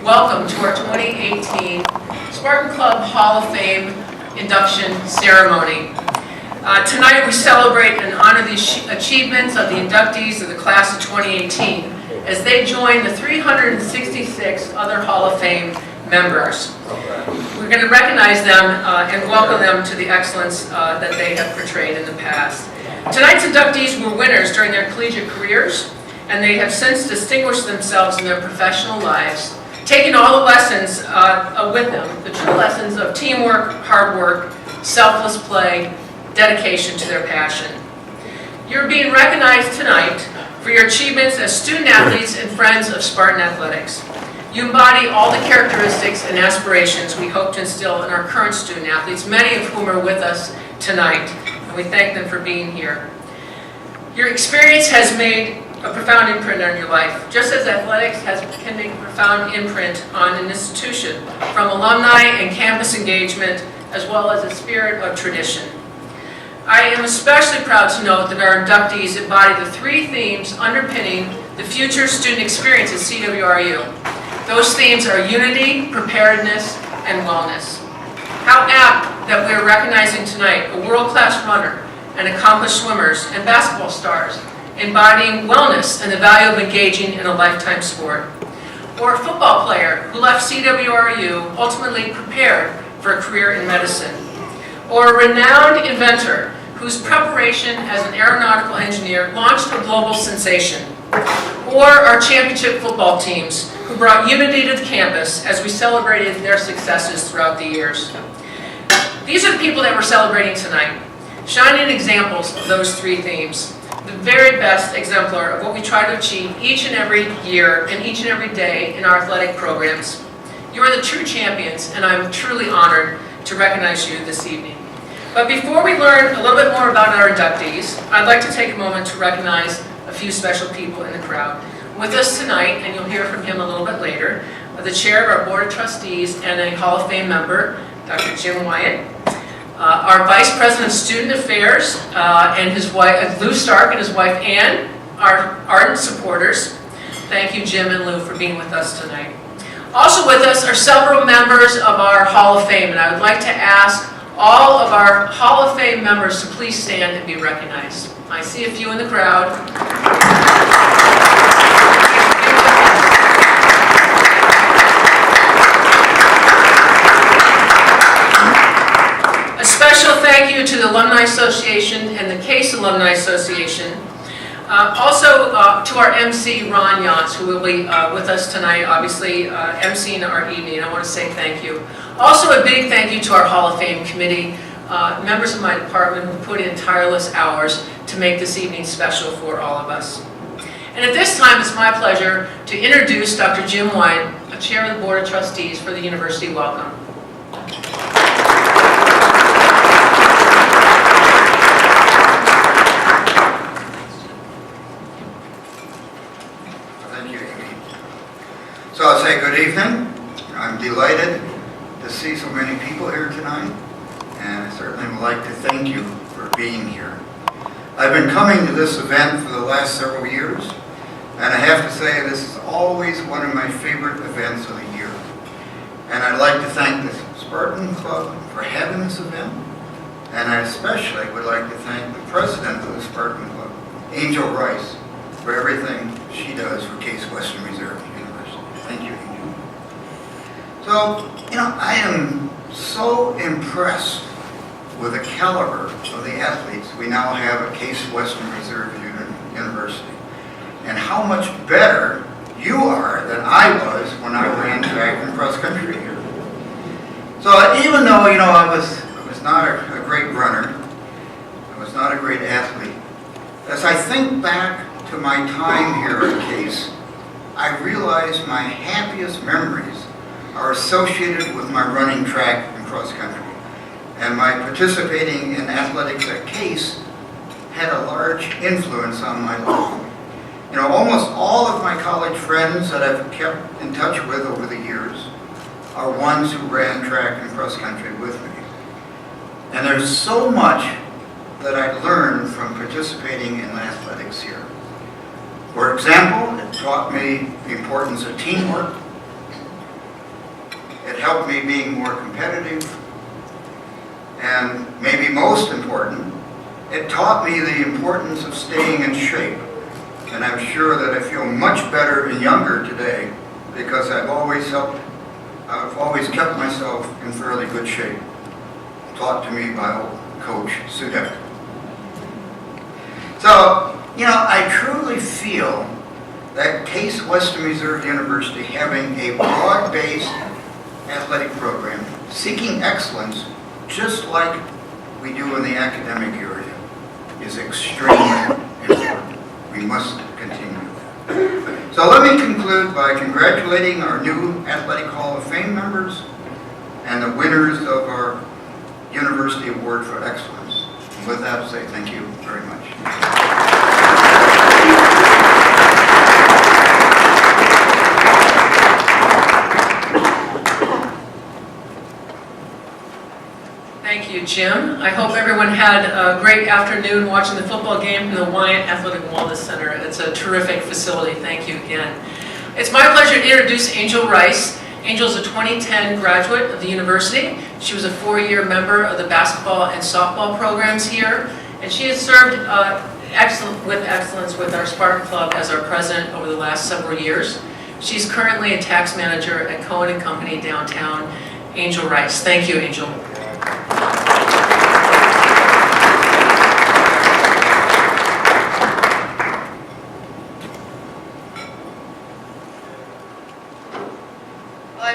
welcome to our 2018 Spartan Club Hall of Fame induction ceremony. Tonight we celebrate and honor the achievements of the inductees of the class of 2018 as they join the 366 other Hall of Fame members. We're going to recognize them and welcome them to the excellence that they have portrayed in the past. Tonight's inductees were winners during their collegiate careers, and they have since distinguished themselves in their professional lives, taking all the lessons with them, the true lessons of teamwork, hard work, selfless play, dedication to their passion. You're being recognized tonight for your achievements as student athletes and friends of Spartan athletics. You embody all the characteristics and aspirations we hope to instill in our current student athletes, many of whom are with us tonight, and we thank them for being here. Your experience has made a profound imprint on your life, just as athletics can make a profound imprint on an institution, from alumni and campus engagement, as well as a spirit of tradition. I am especially proud to note that our inductees embody the three themes underpinning the future student experience at CWRU. Those themes are unity, preparedness, and wellness. How apt that we are recognizing tonight a world-class runner and accomplished swimmers and basketball stars embodying wellness and the value of engaging in a lifetime sport. Or a football player who left CWRU ultimately prepared for a career in medicine. Or a renowned inventor whose preparation as an aeronautical engineer launched a global sensation. Or our championship football teams who brought unity to the campus as we celebrated their successes throughout the years. These are the people that we're celebrating tonight, shining examples of those three themes, the very best exemplar of what we try to achieve each and every year and each and every day in our athletic programs. You are the true champions, and I'm truly honored to recognize you this evening. But before we learn a little bit more about our inductees, I'd like to take a moment to recognize a few special people in the crowd. With us tonight, and you'll hear from him a little bit later, the chair of our Board of Trustees and a Hall of Fame member, Dr. Jim Wyatt, our Vice President of Student Affairs and his wife, Lou Stark, and his wife Ann, our ardent supporters. Thank you, Jim and Lou, for being with us tonight. Also with us are several members of our Hall of Fame, and I would like to ask all of our Hall of Fame members to please stand and be recognized. I see a few in the crowd. A special thank you to the Alumni Association and the Case Alumni Association. Also to our MC, Ron Yance, who will be with us tonight, obviously emceeing our evening. I want to say thank you. Also a big thank you to our Hall of Fame committee, members of my department who put in tireless hours to make this evening special for all of us. And at this time, it's my pleasure to introduce Dr. Jim Wyatt, a chair of the Board of Trustees for the University. Welcome. Thank you, Amy. So I'll say good evening. I'm delighted to see so many people here tonight, and I certainly would like to thank you for being here. I've been coming to this event for the last several years, and I have to say this is always one of my favorite events of the year. And I'd like to thank the Spartan Club for having this event, and I especially would like to thank the president of the Spartan Club, Angel Rice, for everything she does for Case Western Reserve University. Thank you, Angel. So, I am so impressed with the caliber of the athletes we now have at Case Western Reserve University, and how much better you are than I was when I ran track and cross country here. So even though, I was not a great runner, I was not a great athlete, as I think back to my time here at Case, I realize my happiest memories are associated with my running track and cross country. And my participating in athletics at Case had a large influence on my life. Almost all of my college friends that I've kept in touch with over the years are ones who ran track and cross country with me. And there's so much that I learned from participating in athletics here. For example, it taught me the importance of teamwork, It helped me being more competitive. And maybe most important, it taught me the importance of staying in shape. And I'm sure that I feel much better and younger today because I've always kept myself in fairly good shape. Taught to me by old Coach Sudak. So, I truly feel that Case Western Reserve University having a broad-based athletic program, seeking excellence, just like we do in the academic area, is extremely important. We must continue that. So let me conclude by congratulating our new Athletic Hall of Fame members and the winners of our University Award for Excellence. And with that, I'll say thank you very much. Thank you, Jim. I hope everyone had a great afternoon watching the football game in the Wyant Athletic Wellness Center. It's a terrific facility. Thank you again. It's my pleasure to introduce Angel Rice. Angel is a 2010 graduate of the university. She was a 4-year member of the basketball and softball programs here, and she has served with excellence with our Spartan Club as our president over the last several years. She's currently a tax manager at Cohen & Company downtown. Angel Rice. Thank you, Angel.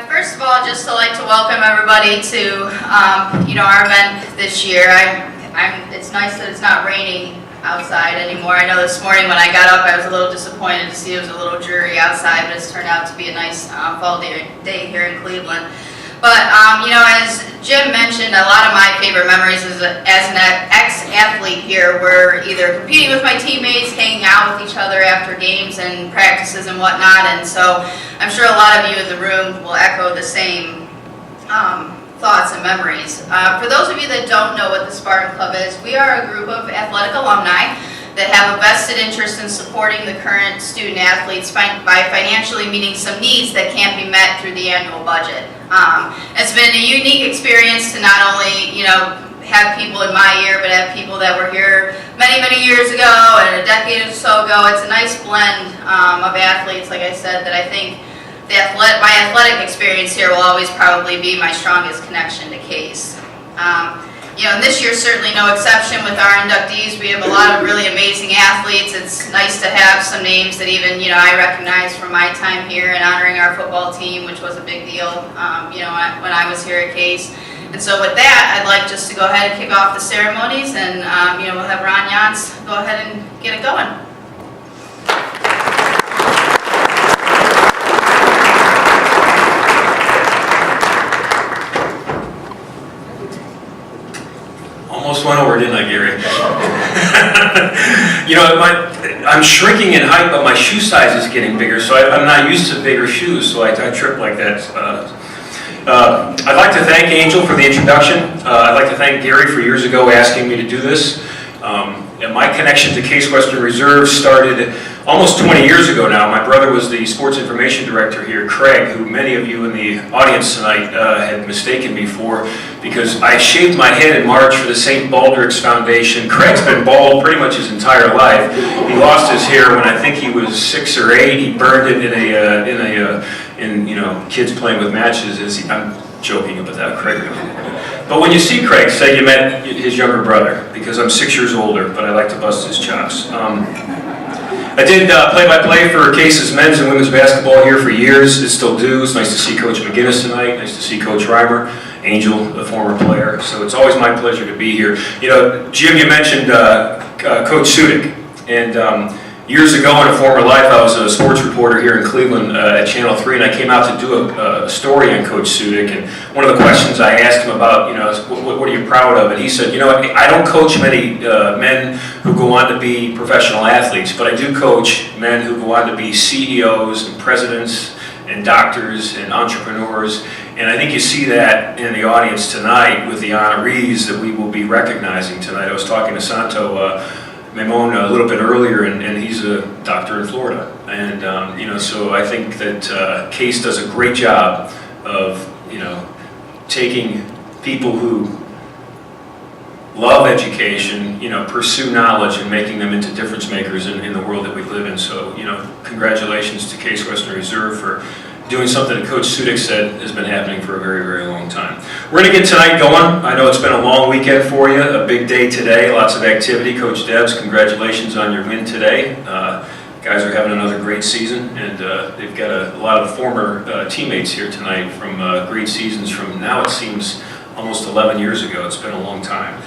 First of all, just to like to welcome everybody to our event this year. It's nice that it's not raining outside anymore. I know this morning when I got up, I was a little disappointed to see it was a little dreary outside, but it's turned out to be a nice fall day here in Cleveland. But as Jim mentioned, a lot of my favorite memories as an ex-athlete here were either competing with my teammates, hanging out with each other after games and practices and whatnot. And so I'm sure a lot of you in the room will echo the same thoughts and memories. For those of you that don't know what the Spartan Club is, we are a group of athletic alumni that have a vested interest in supporting the current student athletes by financially meeting some needs that can't be met through the annual budget. It's been a unique experience to not only, have people in my year, but have people that were here many, many years ago and a decade or so ago. It's a nice blend of athletes, like I said, that I think my athletic experience here will always probably be my strongest connection to Case. And this year's certainly no exception with our inductees. We have a lot of really amazing athletes. It's nice to have some names that even, I recognize from my time here and honoring our football team, which was a big deal, when I was here at Case. And so with that, I'd like just to go ahead and kick off the ceremonies and, we'll have Ron Yance go ahead and get it going. Almost went over, didn't I, Gary? I'm shrinking in height, but my shoe size is getting bigger, so I'm not used to bigger shoes, so I trip like that. I'd like to thank Angel for the introduction. I'd like to thank Gary for years ago asking me to do this. And my connection to Case Western Reserve started almost 20 years ago now. My brother was the sports information director here, Craig, who many of you in the audience tonight had mistaken me for, because I shaved my head in March for the St. Baldrick's Foundation. Craig's been bald pretty much his entire life. He lost his hair when I think he was 6 or 8. He burned it in kids playing with matches. I'm joking about that, Craig. But when you see Craig, say you met his younger brother, because I'm 6 years older, but I like to bust his chops. I did play-by-play for Case's men's and women's basketball here for years. I still do. It's nice to see Coach McGinnis tonight. Nice to see Coach Reimer, Angel, the former player. So it's always my pleasure to be here. Jim, you mentioned Coach Sudak. And years ago in a former life, I was a sports reporter here in Cleveland at Channel 3, and I came out to do a story on Coach Sudak. And one of the questions I asked him about, is what are you proud of? And he said, I don't coach many men who go on to be professional athletes, but I do coach men who go on to be CEOs and presidents and doctors and entrepreneurs. And I think you see that in the audience tonight with the honorees that we will be recognizing tonight. I was talking to Santo Maimone a little bit earlier, and he's a doctor in Florida. And, so I think that Case does a great job of, taking people who love education, pursue knowledge and making them into difference makers in the world that we live in. So, congratulations to Case Western Reserve for doing something that Coach Sudik said has been happening for a very, very long time. We're going to get tonight going. I know it's been a long weekend for you, a big day today, lots of activity. Coach Debs, congratulations on your win today. Guys are having another great season, and they've got a lot of former teammates here tonight from great seasons from now it seems almost 11 years ago. It's been a long time.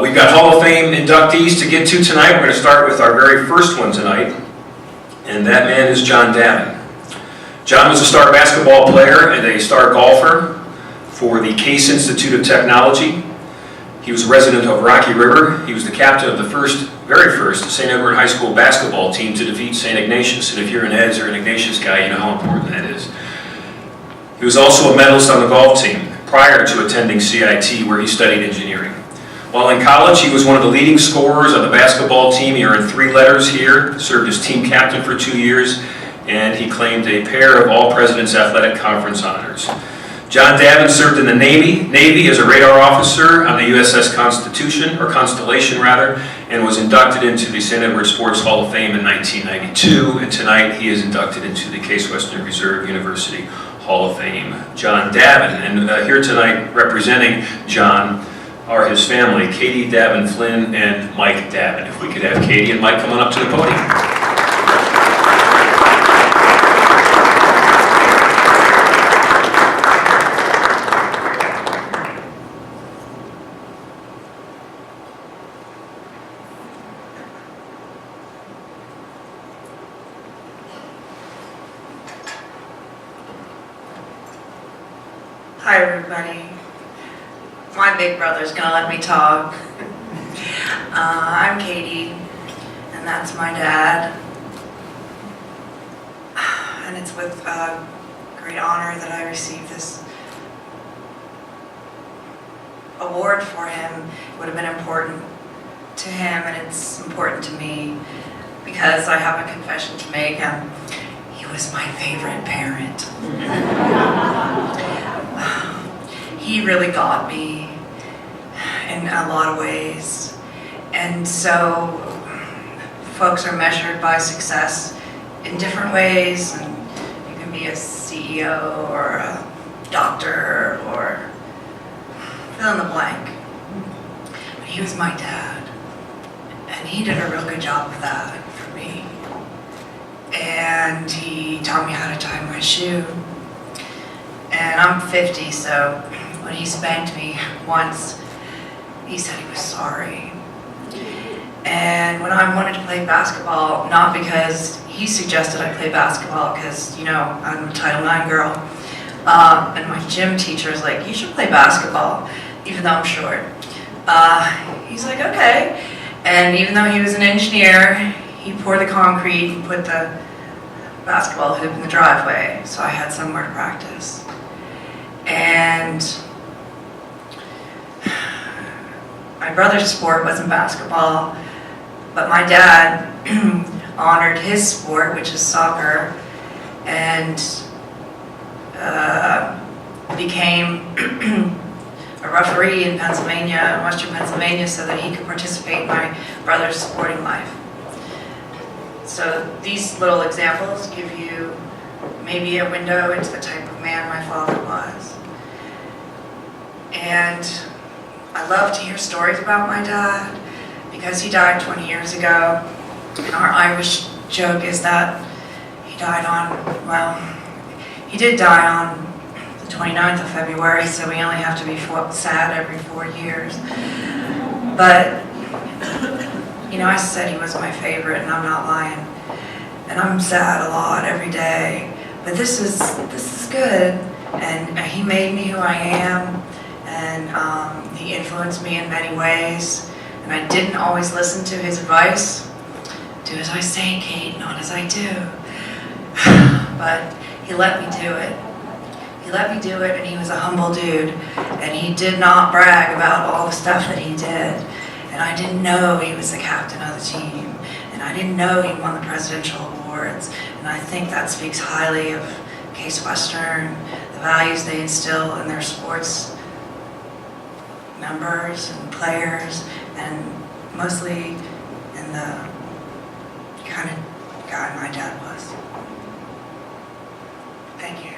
We've got Hall of Fame inductees to get to tonight. We're going to start with our very first one tonight, and that man is John Davin. John was a star basketball player and a star golfer for the Case Institute of Technology. He was a resident of Rocky River. He was the captain of the very first St. Edward High School basketball team to defeat St. Ignatius. And if you're an Eds or an Ignatius guy, you know how important that is. He was also a medalist on the golf team prior to attending CIT, where he studied engineering. While in college, he was one of the leading scorers on the basketball team. He earned 3 letters here, served as team captain for 2 years, and he claimed a pair of All-President's Athletic Conference honors. John Davin served in the Navy as a radar officer on the USS Constellation, and was inducted into the St. Edward Sports Hall of Fame in 1992, and tonight he is inducted into the Case Western Reserve University Hall of Fame. John Davin, and here tonight representing John are his family, Katie Davin Flynn and Mike Davin. If we could have Katie and Mike come on up to the podium. Hi everybody. My big brother's gonna let me talk. I'm Katie, and that's my dad. And it's with great honor that I received this award for him. It would have been important to him, and it's important to me because I have a confession to make. He was my favorite parent. He really got me in a lot of ways. And so folks are measured by success in different ways. And you can be a CEO or a doctor or fill in the blank. But he was my dad. And he did a real good job of that for me. And he taught me how to tie my shoe. And I'm 50, so when he spanked me once, he said he was sorry. And when I wanted to play basketball, not because he suggested I play basketball, because, I'm a Title IX girl, and my gym teacher was like, you should play basketball, even though I'm short. He's like, okay. And even though he was an engineer, he poured the concrete and put the basketball hoop in the driveway, so I had somewhere to practice. And my brother's sport wasn't basketball, but my dad honored his sport, which is soccer, and became a referee in Pennsylvania, Western Pennsylvania, so that he could participate in my brother's sporting life. So these little examples give you maybe a window into the type of man my father was. And I love to hear stories about my dad because he died 20 years ago. And our Irish joke is that he died he did die on the 29th of February, so we only have to be sad every 4 years. But, I said he was my favorite, and I'm not lying. And I'm sad a lot every day. But this is good, and he made me who I am, and he influenced me in many ways, and I didn't always listen to his advice. Do as I say, Kate, not as I do. But he let me do it. He let me do it, and he was a humble dude, and he did not brag about all the stuff that he did, and I didn't know he was the captain of the team, and I didn't know he won the presidential awards, and I think that speaks highly of Case Western, the the values they instill in their sports members and players, and mostly in the kind of guy my dad was. Thank you.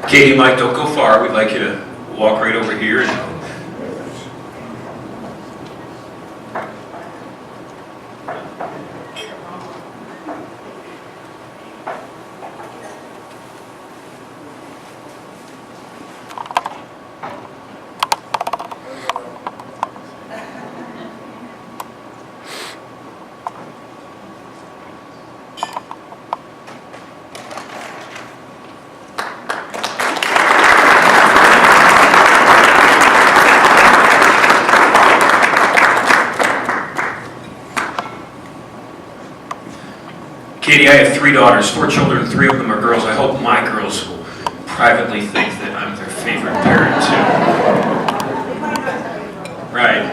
Katie, Mike, don't go far. We'd like you to walk right over here. Katie, I have 3 daughters, 4 children, 3 of them are girls. I hope my girls will privately think that I'm their favorite parent, too. Right.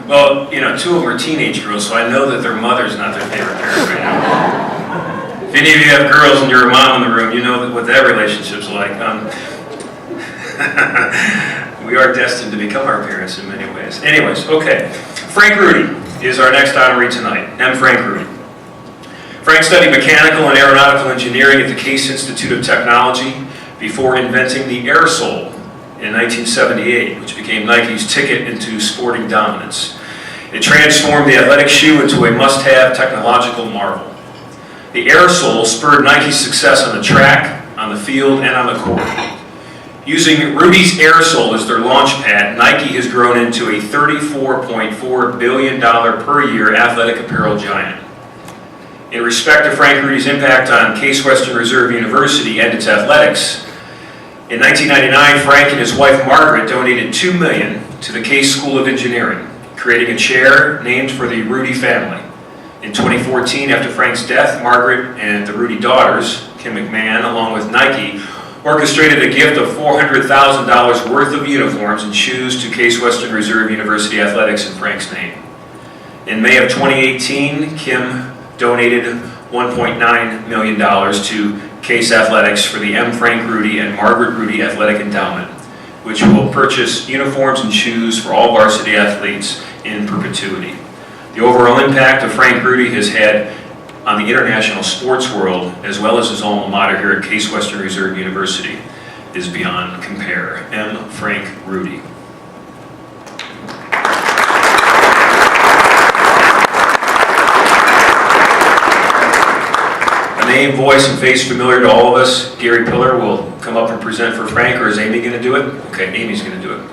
Well, 2 of them are teenage girls, so I know that their mother's not their favorite parent right now. If any of you have girls and you're a mom in the room, you know what that relationship's like. We are destined to become our parents in many ways. Anyways, okay. Frank Rudy is our next honoree tonight. M. Frank Rudy. Frank studied mechanical and aeronautical engineering at the Case Institute of Technology before inventing the aerosol in 1978, which became Nike's ticket into sporting dominance. It transformed the athletic shoe into a must-have technological marvel. The aerosol spurred Nike's success on the track, on the field, and on the court. Using Rudy's aerosol as their launch pad, Nike has grown into a $34.4 billion per year athletic apparel giant. In respect to Frank Rudy's impact on Case Western Reserve University and its athletics, in 1999, Frank and his wife Margaret donated $2 million to the Case School of Engineering, creating a chair named for the Rudy family. In 2014, after Frank's death, Margaret and the Rudy daughters, Kim McMahon, along with Nike, orchestrated a gift of $400,000 worth of uniforms and shoes to Case Western Reserve University athletics in Frank's name. In May of 2018, Kim donated $1.9 million to Case Athletics for the M. Frank Rudy and Margaret Rudy Athletic Endowment, which will purchase uniforms and shoes for all varsity athletes in perpetuity. The overall impact of Frank Rudy has had on the international sports world, as well as his alma mater here at Case Western Reserve University, is beyond compare. M. Frank Rudy. Name, voice, and face familiar to all of us. Gary Pillar will come up and present for Frank, or is Amy going to do it? Okay, Amy's going to do it.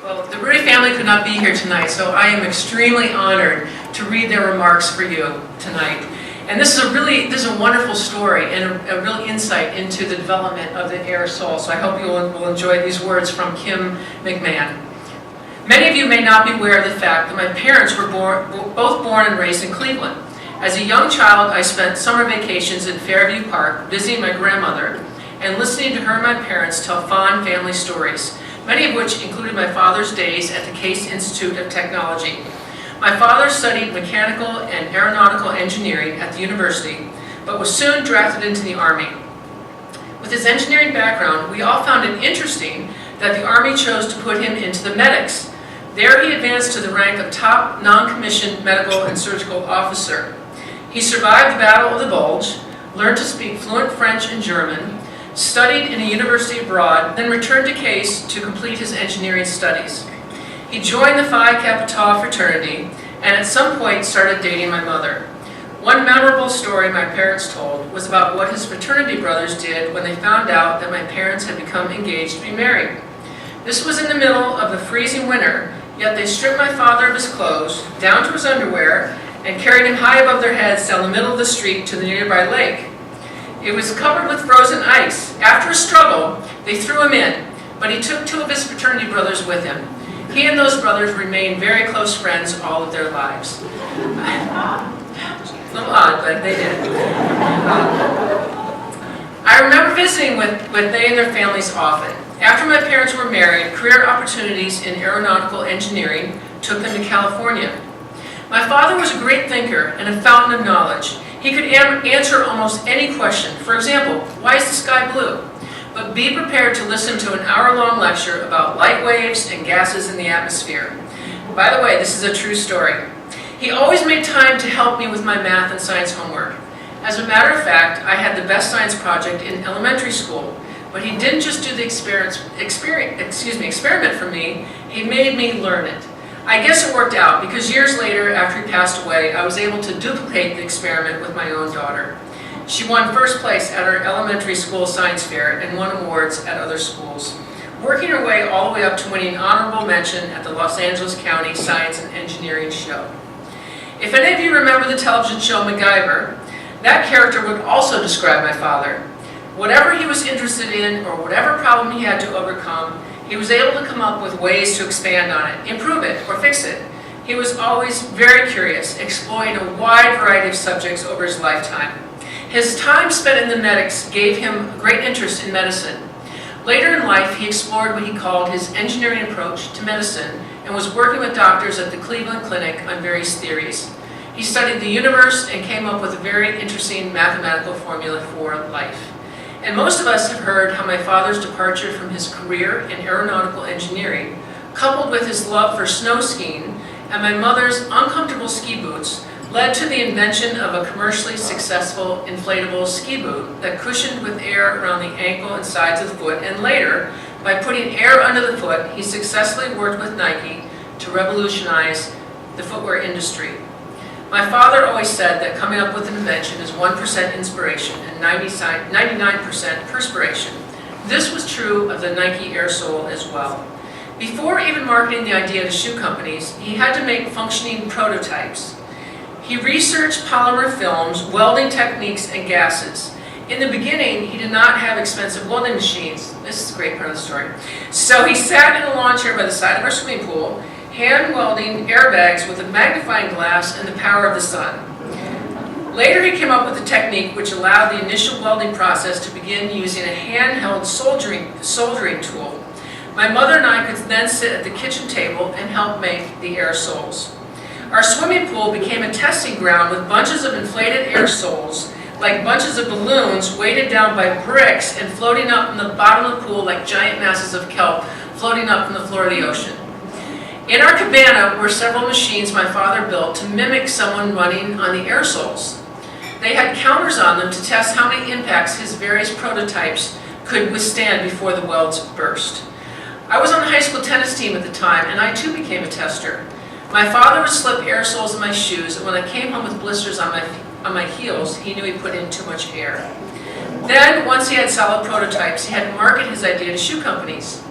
Well, the Rudy family could not be here tonight, so I am extremely honored to read their remarks for you tonight. And this is a wonderful story and a real insight into the development of the aerosol. So I hope you will enjoy these words from Kim McMahon. Many of you may not be aware of the fact that my parents were both born and raised in Cleveland. As a young child, I spent summer vacations in Fairview Park visiting my grandmother and listening to her and my parents tell fond family stories, many of which included my father's days at the Case Institute of Technology. My father studied mechanical and aeronautical engineering at the university, but was soon drafted into the Army. With his engineering background, we all found it interesting that the Army chose to put him into the medics. There he advanced to the rank of top non-commissioned medical and surgical officer. He survived the Battle of the Bulge, learned to speak fluent French and German, studied in a university abroad, then returned to Case to complete his engineering studies. He joined the Phi Kappa Tau fraternity and at some point started dating my mother. One memorable story my parents told was about what his fraternity brothers did when they found out that my parents had become engaged to be married. This was in the middle of the freezing winter, yet they stripped my father of his clothes, down to his underwear, and carried him high above their heads down the middle of the street to the nearby lake. It was covered with frozen ice. After a struggle, they threw him in, but he took 2 of his fraternity brothers with him. He and those brothers remained very close friends all of their lives. A little odd, but they did. I remember visiting with they and their families often. After my parents were married, career opportunities in aeronautical engineering took them to California. My father was a great thinker and a fountain of knowledge. He could answer almost any question. For example, why is the sky blue? But be prepared to listen to an hour-long lecture about light waves and gases in the atmosphere. By the way, this is a true story. He always made time to help me with my math and science homework. As a matter of fact, I had the best science project in elementary school. But he didn't just do the experiment for me, he made me learn it. I guess it worked out because years later, after he passed away, I was able to duplicate the experiment with my own daughter. She won first place at her elementary school science fair and won awards at other schools, working her way all the way up to winning an honorable mention at the Los Angeles County Science and Engineering Show. If any of you remember the television show MacGyver, that character would also describe my father. Whatever he was interested in or whatever problem he had to overcome, he was able to come up with ways to expand on it, improve it, or fix it. He was always very curious, exploring a wide variety of subjects over his lifetime. His time spent in the medics gave him great interest in medicine. Later in life, he explored what he called his engineering approach to medicine and was working with doctors at the Cleveland Clinic on various theories. He studied the universe and came up with a very interesting mathematical formula for life. And most of us have heard how my father's departure from his career in aeronautical engineering, coupled with his love for snow skiing and my mother's uncomfortable ski boots, led to the invention of a commercially successful inflatable ski boot that cushioned with air around the ankle and sides of the foot, and later, by putting air under the foot, he successfully worked with Nike to revolutionize the footwear industry. My father always said that coming up with an invention is 1% inspiration and 99% perspiration. This was true of the Nike Air Sole as well. Before even marketing the idea to shoe companies, he had to make functioning prototypes. He researched polymer films, welding techniques, and gases. In the beginning, he did not have expensive welding machines. This is a great part of the story. So he sat in a lawn chair by the side of our swimming pool, hand welding airbags with a magnifying glass and the power of the sun. Later he came up with a technique which allowed the initial welding process to begin using a handheld soldering tool. My mother and I could then sit at the kitchen table and help make the air soles. Our swimming pool became a testing ground with bunches of inflated air soles, like bunches of balloons weighted down by bricks and floating up in the bottom of the pool like giant masses of kelp floating up from the floor of the ocean. In our cabana were several machines my father built to mimic someone running on the air soles. They had counters on them to test how many impacts his various prototypes could withstand before the welds burst. I was on the high school tennis team at the time, and I too became a tester. My father would slip air soles in my shoes, and when I came home with blisters on my heels, he knew he put in too much air. Then, once he had solid prototypes, he had to market his idea to shoe companies.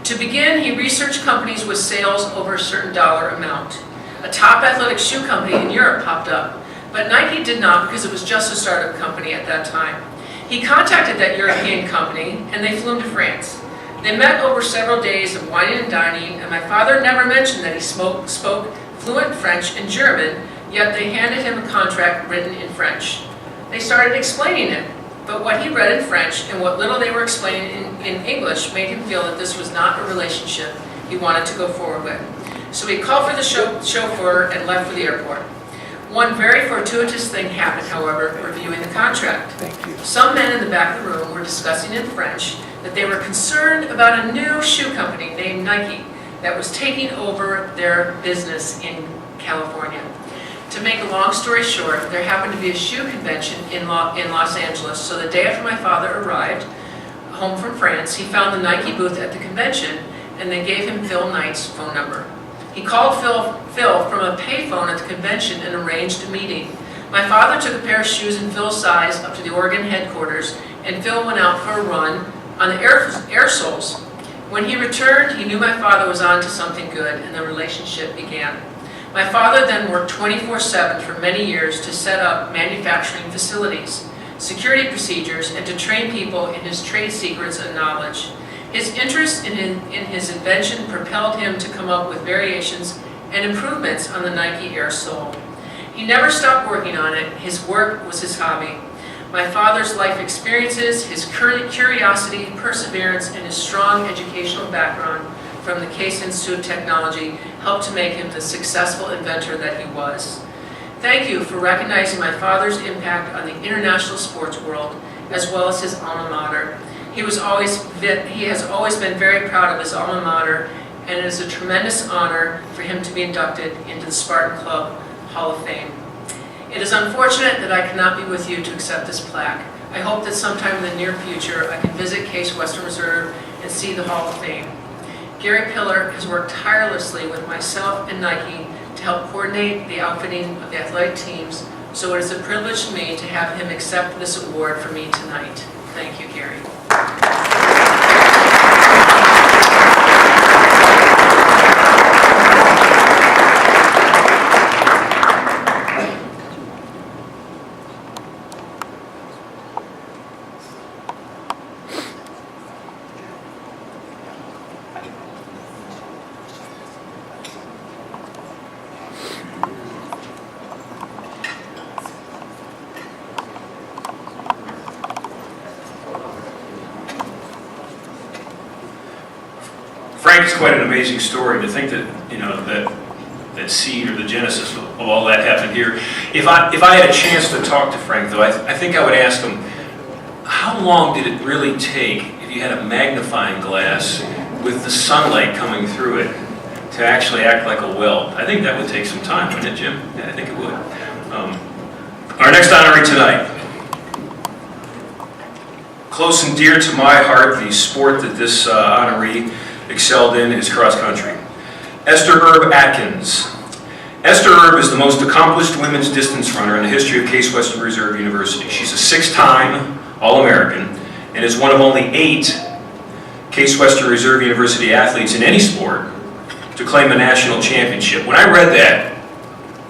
To begin, he researched companies with sales over a certain dollar amount. A top athletic shoe company in Europe popped up, but Nike did not because it was just a startup company at that time. He contacted that European company, and they flew him to France. They met over several days of wining and dining, and my father never mentioned that he spoke fluent French and German, yet they handed him a contract written in French. They started explaining it, but what he read in French and what little they were explaining in English made him feel that this was not a relationship he wanted to go forward with. So he called for the chauffeur and left for the airport. One very fortuitous thing happened, however, reviewing the contract. Some men in the back of the room were discussing in French that they were concerned about a new shoe company named Nike that was taking over their business in California. To make a long story short, there happened to be a shoe convention in Los Angeles, so the day after my father arrived home from France, he found the Nike booth at the convention, and they gave him Phil Knight's phone number. He called Phil from a payphone at the convention and arranged a meeting. My father took a pair of shoes in Phil's size up to the Oregon headquarters, and Phil went out for a run on the air soles. When he returned, he knew my father was on to something good, and the relationship began. My father then worked 24/7 for many years to set up manufacturing facilities, security procedures, and to train people in his trade secrets and knowledge. His interest in his invention propelled him to come up with variations and improvements on the Nike Air Sole. He never stopped working on it. His work was his hobby. My father's life experiences, his curiosity, perseverance, and his strong educational background from the Case Institute of Technology helped to make him the successful inventor that he was. Thank you for recognizing my father's impact on the international sports world, as well as his alma mater. He has always been very proud of his alma mater, and it is a tremendous honor for him to be inducted into the Spartan Club Hall of Fame. It is unfortunate that I cannot be with you to accept this plaque. I hope that sometime in the near future I can visit Case Western Reserve and see the Hall of Fame. Gary Pillar has worked tirelessly with myself and Nike to help coordinate the outfitting of the athletic teams, so it is a privilege to me to have him accept this award for me tonight. Thank you, Gary. Frank is quite an amazing story. To think that, you know, that seed or the genesis of all that happened here. If I had a chance to talk to Frank, though, I think I would ask him, how long did it really take, if you had a magnifying glass with the sunlight coming through it, to actually act like a weld? I think that would take some time, wouldn't it, Jim? Yeah, I think it would. Our next honoree tonight. Close and dear to my heart, the sport that this honoree excelled in is cross country. Esther Atkins. Esther is the most accomplished women's distance runner in the history of Case Western Reserve University. She's a 6-time All-American and is one of only 8 Case Western Reserve University athletes in any sport to claim a national championship. When I read that,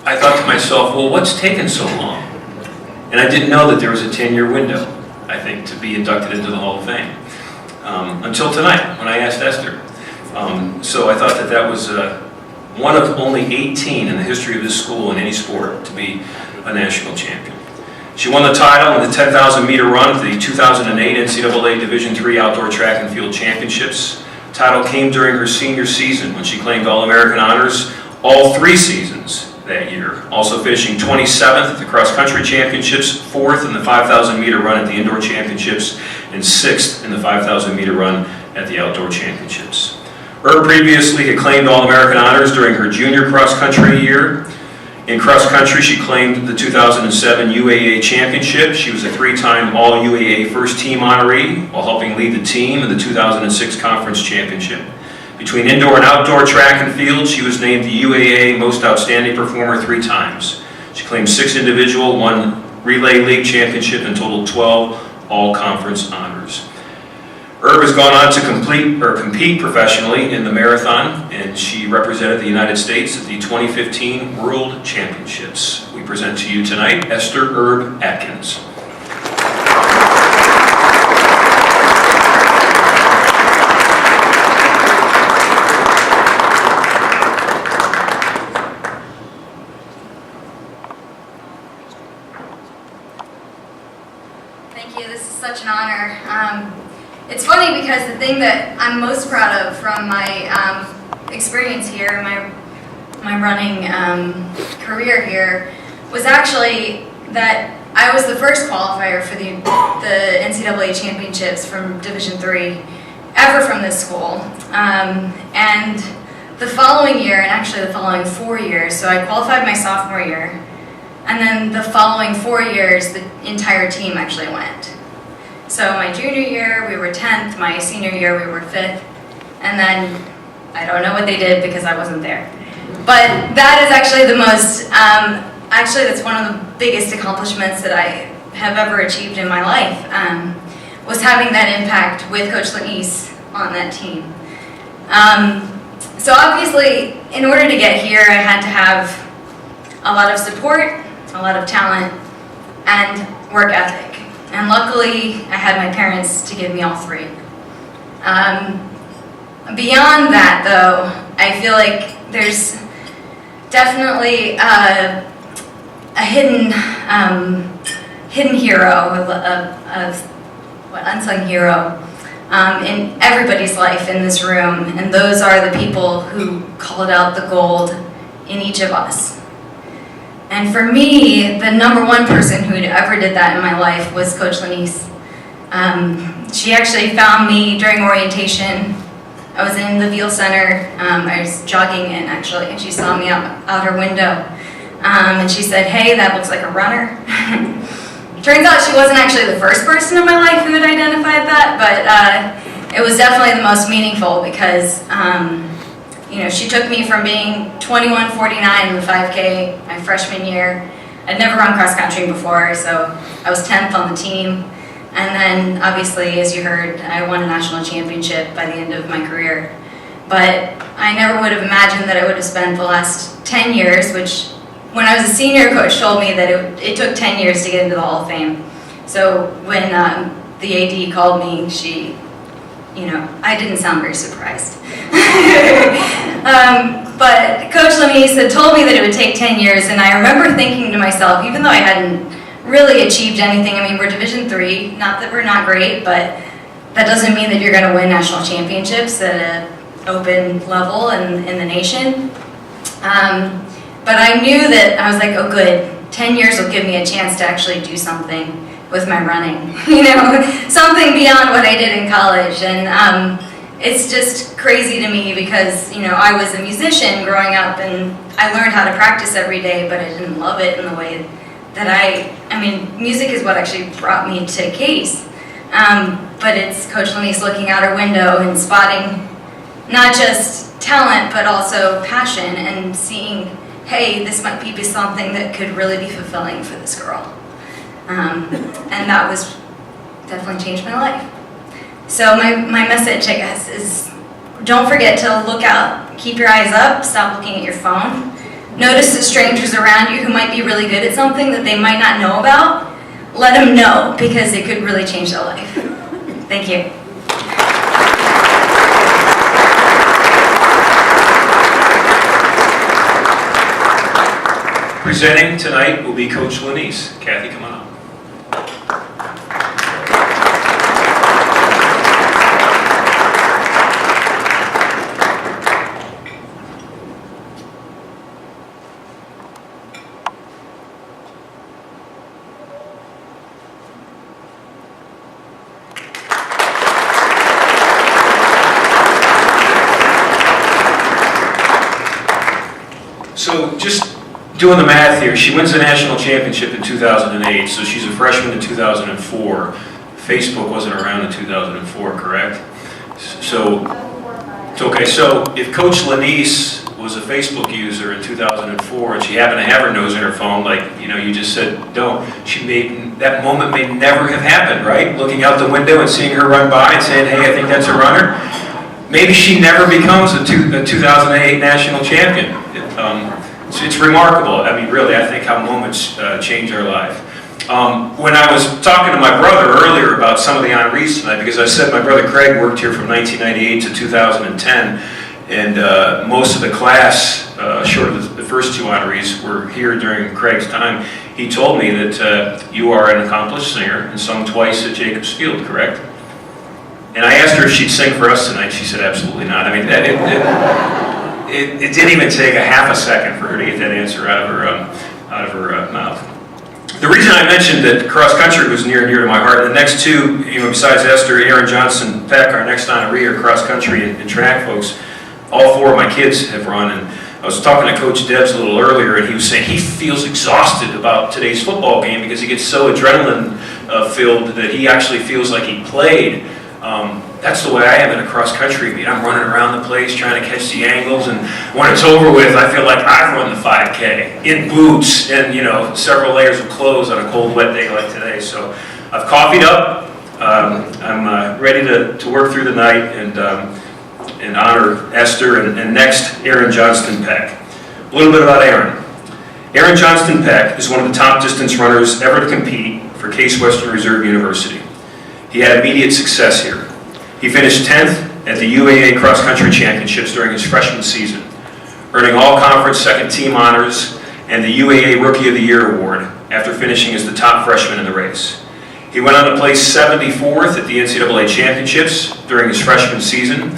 I thought to myself, well, what's taken so long? And I didn't know that there was a 10-year window, I think, to be inducted into the Hall of Fame. Until tonight, when I asked Esther. So I thought that was one of only 18 in the history of this school in any sport to be a national champion. She won the title in the 10,000 meter run at the 2008 NCAA Division III Outdoor Track and Field Championships. The title came during her senior season when she claimed All-American honors all 3 seasons that year, also finishing 27th at the Cross Country Championships, 4th in the 5,000 meter run at the Indoor Championships, and 6th in the 5,000 meter run at the Outdoor Championships. Previously had claimed All-American honors during her junior cross-country year. In cross-country, she claimed the 2007 UAA Championship. She was a 3-time All-UAA first-team honoree while helping lead the team in the 2006 Conference Championship. Between indoor and outdoor track and field, she was named the UAA Most Outstanding Performer 3 times. She claimed 6 individual, 1 Relay League Championship, and totaled 12 All-Conference honors. Has gone on to compete professionally in the marathon, and she represented the United States at the 2015 World Championships. We present to you tonight Esther Atkins. Thank you. This is such an honor. It's funny because the thing that I'm most proud of from my experience here, my running career here, was actually that I was the first qualifier for the NCAA championships from Division III ever from this school. And the following year, and actually the following 4 years, so I qualified my sophomore year, and then the following 4 years, the entire team actually went. So my junior year, we were 10th, my senior year, we were 5th, and then I don't know what they did because I wasn't there. But that is actually the most, actually that's one of the biggest accomplishments that I have ever achieved in my life, was having that impact with Coach Lanise on that team. So obviously, in order to get here, I had to have a lot of support, a lot of talent, and work ethic. And luckily, I had my parents to give me all 3. Beyond that, though, I feel like there's definitely hidden hero, unsung hero in everybody's life in this room, and those are the people who called out the gold in each of us. And for me, the number one person who ever did that in my life was Coach Lanice. She actually found me during orientation. I was in the Veal Center. I was jogging in, actually, and she saw me out her window. And she said, "Hey, that looks like a runner." Turns out she wasn't actually the first person in my life who had identified that, but it was definitely the most meaningful because she took me from being 21:49 in the 5K my freshman year. I'd never run cross country before, so I was 10th on the team. And then, obviously, as you heard, I won a national championship by the end of my career. But I never would have imagined that I would have spent the last 10 years, which when I was a senior, coach told me that it took 10 years to get into the Hall of Fame. So when the AD called me, she, I didn't sound very surprised. But Coach Lanice had told me that it would take 10 years, and I remember thinking to myself, even though I hadn't really achieved anything, I mean, we're Division III, not that we're not great, but that doesn't mean that you're going to win national championships at an open level in the nation. But I knew that I was like, oh good, 10 years will give me a chance to actually do something with my running, something beyond what I did in college. And it's just crazy to me because, I was a musician growing up and I learned how to practice every day, but I didn't love it in the way that music is what actually brought me to Case. But it's Coach Lanice looking out her window and spotting not just talent, but also passion and seeing, hey, this might be something that could really be fulfilling for this girl. And that was definitely changed my life. So my message, I guess, is don't forget to look out, keep your eyes up, stop looking at your phone. Notice the strangers around you who might be really good at something that they might not know about. Let them know, because it could really change their life. Thank you. Presenting tonight will be Coach Lanice. Kathy, come on up. So just doing the math here, she wins the national championship in 2008, so she's a freshman in 2004. Facebook wasn't around in 2004, correct? So, okay, so if Coach Lanice was a Facebook user in 2004 and she happened to have her nose in her phone, like you just said, that moment may never have happened, right? Looking out the window and seeing her run by and saying, hey, I think that's a runner. Maybe she never becomes a 2008 national champion. It's remarkable. I mean, really, I think how moments change our life. When I was talking to my brother earlier about some of the honorees tonight, because I said my brother Craig worked here from 1998 to 2010, and most of the class, short of the first two honorees, were here during Craig's time. He told me that you are an accomplished singer and sung twice at Jacobs Field, correct? And I asked her if she'd sing for us tonight. She said absolutely not. I mean, it didn't even take a half a second for her to get that answer out of her mouth. The reason I mentioned that cross country was near and dear to my heart, the next two, besides Esther, Aaron Johnston-Peck, our next honoree, are cross country and track folks. All four of my kids have run, and I was talking to Coach Debs a little earlier, and he was saying he feels exhausted about today's football game because he gets so adrenaline filled that he actually feels like he played. That's the way I am in a cross-country meet. I'm running around the place trying to catch the angles, and when it's over with, I feel like I've run the 5K in boots and, several layers of clothes on a cold, wet day like today. So I've coffeeed up. I'm ready to work through the night and honor Esther and next, Aaron Johnston-Peck. A little bit about Aaron. Aaron Johnston-Peck is one of the top distance runners ever to compete for Case Western Reserve University. He had immediate success here. He finished 10th at the UAA Cross Country Championships during his freshman season, earning all-conference second-team honors and the UAA Rookie of the Year award after finishing as the top freshman in the race. He went on to place 74th at the NCAA Championships during his freshman season,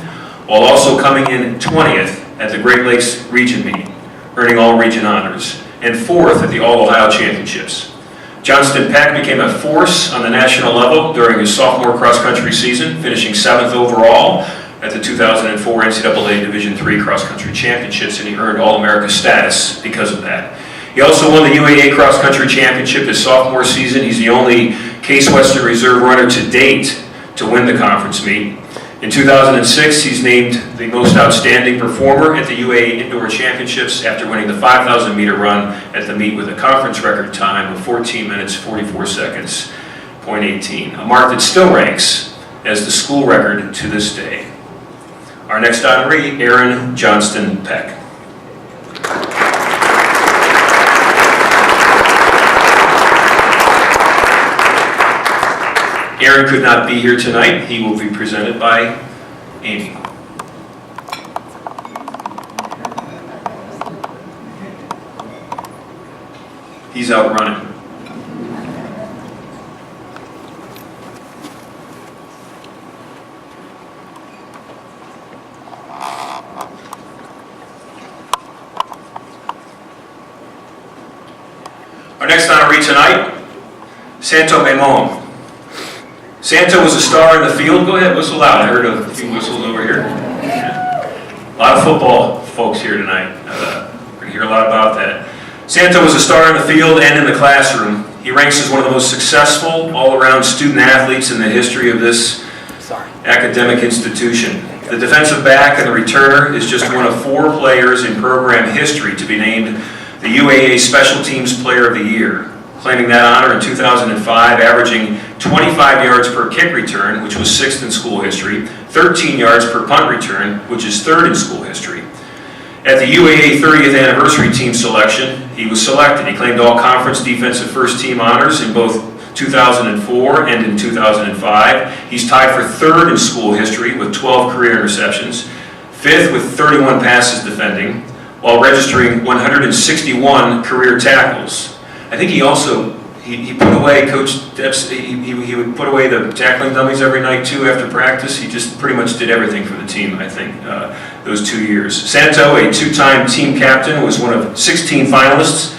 while also coming in 20th at the Great Lakes Region meet, earning all region honors, and 4th at the All-Ohio Championships. Johnston-Peck became a force on the national level during his sophomore cross-country season, finishing 7th overall at the 2004 NCAA Division III Cross-Country Championships, and he earned All-America status because of that. He also won the UAA Cross-Country Championship his sophomore season. He's the only Case Western Reserve runner to date to win the conference meet. In 2006, he's named the most outstanding performer at the UAA Indoor Championships after winning the 5,000 meter run at the meet with a conference record time of 14 minutes, 44 seconds, .18, a mark that still ranks as the school record to this day. Our next honoree, Aaron Johnston-Peck. Aaron could not be here tonight. He will be presented by Amy. He's out running. Our next honoree tonight, Santo Maimone. Santo was a star in the field. Go ahead, whistle loud. I heard a few whistles over here. A lot of football folks here tonight. We're going to hear a lot about that. Santo was a star in the field and in the classroom. He ranks as one of the most successful all-around student athletes in the history of this academic institution. The defensive back and the returner is just one of 4 players in program history to be named the UAA Special Teams Player of the Year, claiming that honor in 2005, averaging 25 yards per kick return, which was 6th in school history, 13 yards per punt return, which is 3rd in school history. At the UAA 30th anniversary team selection, he was selected. He claimed all conference defensive first team honors in both 2004 and in 2005. He's tied for 3rd in school history with 12 career interceptions, 5th with 31 passes defending, while registering 161 career tackles. I think he also, he put away, Coach Debs, he would put away the tackling dummies every night too after practice. He just pretty much did everything for the team, I think, those 2 years. Santo, a 2-time team captain, was one of 16 finalists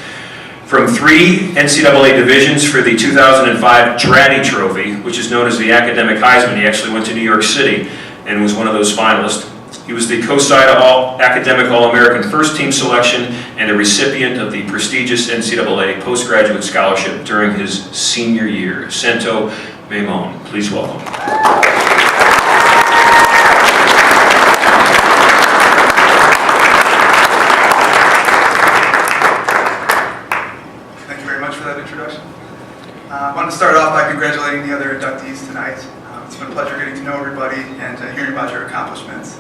from 3 NCAA divisions for the 2005 Dratty Trophy, which is known as the Academic Heisman. He actually went to New York City and was one of those finalists. He was the co-side Academic All-American First Team selection and a recipient of the prestigious NCAA Postgraduate Scholarship during his senior year. Santo Maimone, please welcome. Thank you very much for that introduction. I want to start off by congratulating the other inductees tonight. It's been a pleasure getting to know everybody and hearing about your accomplishments.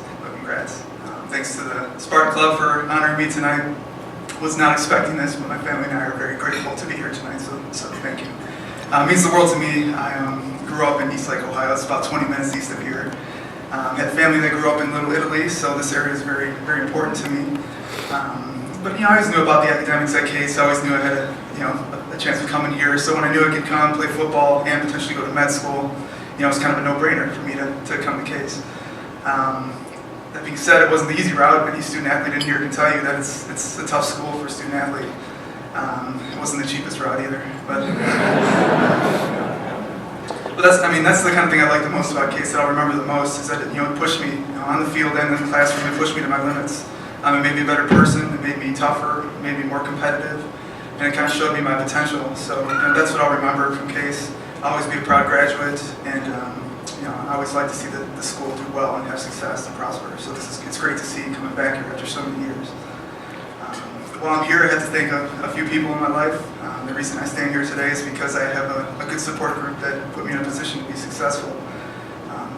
Congrats. Thanks to the Spartan Club for honoring me tonight. Was not expecting this, but my family and I are very grateful to be here tonight, so thank you. It means the world to me. I grew up in East Lake, Ohio. It's about 20 minutes east of here. Had family that grew up in Little Italy, so this area is very, very important to me. But I always knew about the academics at Case. I always knew I had a chance of coming here. So when I knew I could come, play football, and potentially go to med school, it was kind of a no-brainer for me to come to Case. That being said, it wasn't the easy route. Any student athlete in here can tell you that it's a tough school for a student athlete. It wasn't the cheapest route either, but that's the kind of thing I like the most about Case. That I'll remember the most is that it pushed me on the field and in the classroom. It pushed me to my limits. It made me a better person. It made me tougher. It made me more competitive, and it kind of showed me my potential. So that's what I'll remember from Case. I'll always be a proud graduate, and I always like to see the school do well and have success and prosper. So it's great to see coming back here after so many years. While I'm here, I have to thank a few people in my life. The reason I stand here today is because I have a good support group that put me in a position to be successful.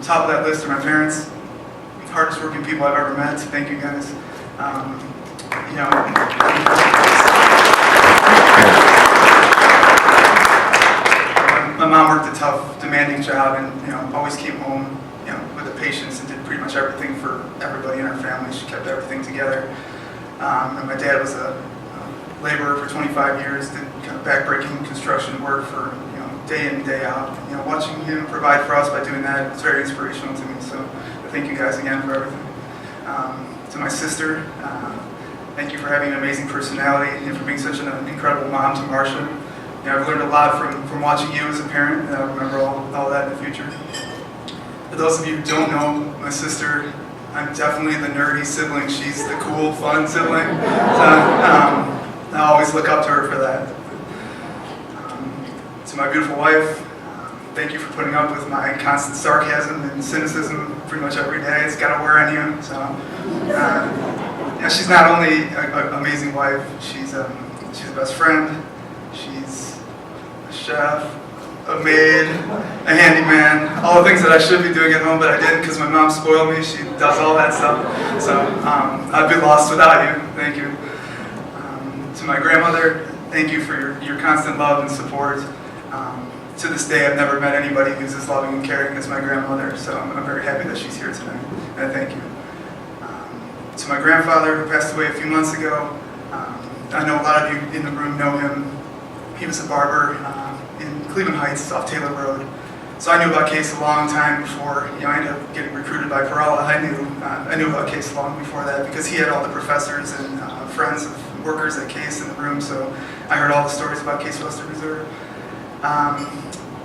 Top of that list are my parents, hardest working people I've ever met. Thank you guys. My mom worked a tough, demanding job, and always came home, with the patience and did pretty much everything for everybody in our family. She kept everything together. And my dad was a laborer for 25 years, did kind of backbreaking construction work for day in and day out. Watching him provide for us by doing that is very inspirational to me. So thank you guys again for everything. To my sister, thank you for having an amazing personality and for being such an incredible mom to Marsha. I've learned a lot from watching you as a parent, and I'll remember all that in the future. For those of you who don't know my sister, I'm definitely the nerdy sibling. She's the cool, fun sibling. So, I always look up to her for that. To my beautiful wife, thank you for putting up with my constant sarcasm and cynicism pretty much every day. It's got to wear on you. So, she's not only an amazing wife, she's a best friend, she's a chef, a maid, a handyman, all the things that I should be doing at home, but I didn't because my mom spoiled me. She does all that stuff. So I'd be lost without you. Thank you. To my grandmother, thank you for your constant love and support. To this day, I've never met anybody who's as loving and caring as my grandmother, so I'm very happy that she's here tonight, and thank you. To my grandfather, who passed away a few months ago, I know a lot of you in the room know him. He was a barber in Cleveland Heights off Taylor Road. So I knew about Case a long time before, I ended up getting recruited by Perala. I knew about Case long before that because he had all the professors and friends of workers at Case in the room, so I heard all the stories about Case Western Reserve.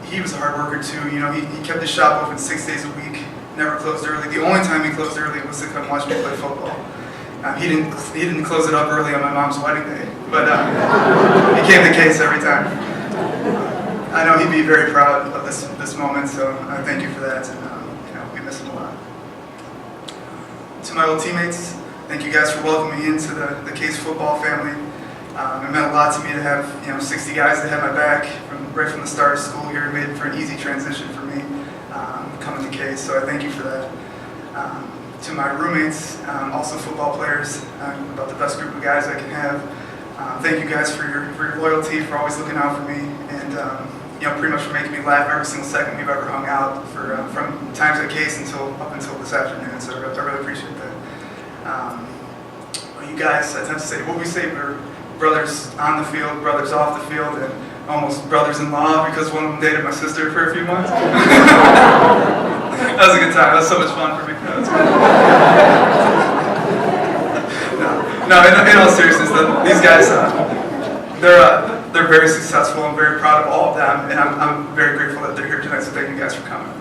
He was a hard worker too. He kept his shop open 6 days a week, never closed early. The only time he closed early was to come watch me play football. He didn't close it up early on my mom's wedding day, but he came to Case every time. I know he'd be very proud of this moment, so I thank you for that, and we miss him a lot. To my old teammates, thank you guys for welcoming me into the Case football family. It meant a lot to me to have 60 guys that had my back right from the start of school here. It made for an easy transition for me coming to Case, so I thank you for that. To my roommates, also football players, about the best group of guys I can have. Thank you guys for your loyalty, for always looking out for me, and pretty much for making me laugh every single second we've ever hung out from times at Case up until this afternoon. So I really appreciate that. You guys, I tend to say what we say. We're brothers on the field, brothers off the field, and almost brothers-in-law because one of them dated my sister for a few months. That was a good time. That was so much fun for me. No, in all seriousness, these guys, they're very successful. I'm very proud of all of them, and I'm very grateful that they're here tonight, so thank you guys for coming.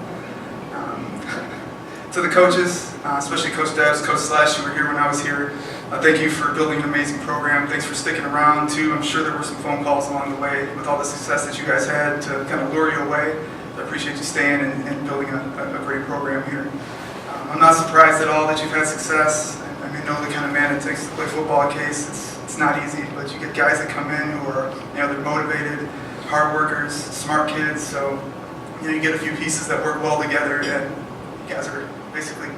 To the coaches, especially Coach Debs, Coach Slash, who were here when I was here, thank you for building an amazing program. Thanks for sticking around, too. I'm sure there were some phone calls along the way with all the success that you guys had to kind of lure you away. I appreciate you staying and building a great program here. I'm not surprised at all that you've had success. I know the kind of man it takes to play football at Case. It's not easy, but you get guys that come in who are, they're motivated, hard workers, smart kids. So, you get a few pieces that work well together, and you guys are basically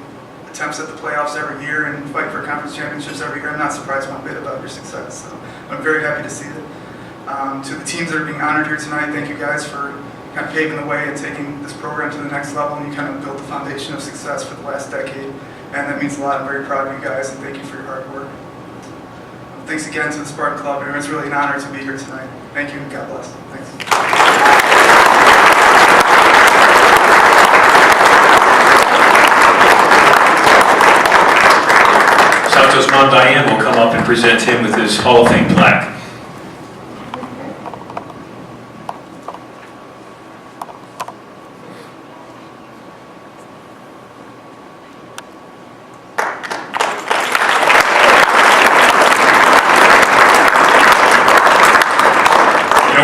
attempts at the playoffs every year and fight for conference championships every year. I'm not surprised one bit about your success. So I'm very happy to see it. To the teams that are being honored here tonight, thank you guys for kind of paving the way and taking this program to the next level, and you kind of built the foundation of success for the last decade, and that means a lot. I'm very proud of you guys, and thank you for your hard work. Thanks again to the Spartan Club. It's really an honor to be here tonight. Thank you, and God bless. Thanks. Santo's mom, Diane, will come up and present him with his Hall of Fame plaque.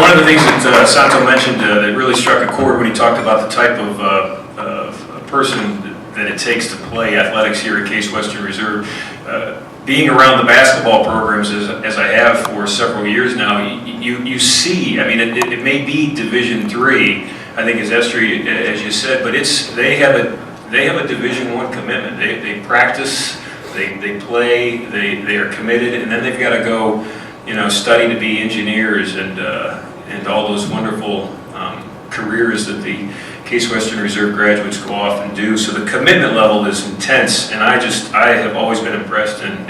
One of the things that Santo mentioned that really struck a chord when he talked about the type of person that it takes to play athletics here at Case Western Reserve. Being around the basketball programs as I have for several years now, you see, it may be Division III, I think as Esther, as you said, but they have a Division I commitment. They practice, they play, they are committed, and then they've got to go, study to be engineers and all those wonderful careers that the Case Western Reserve graduates go off and do. So the commitment level is intense, and I have always been impressed and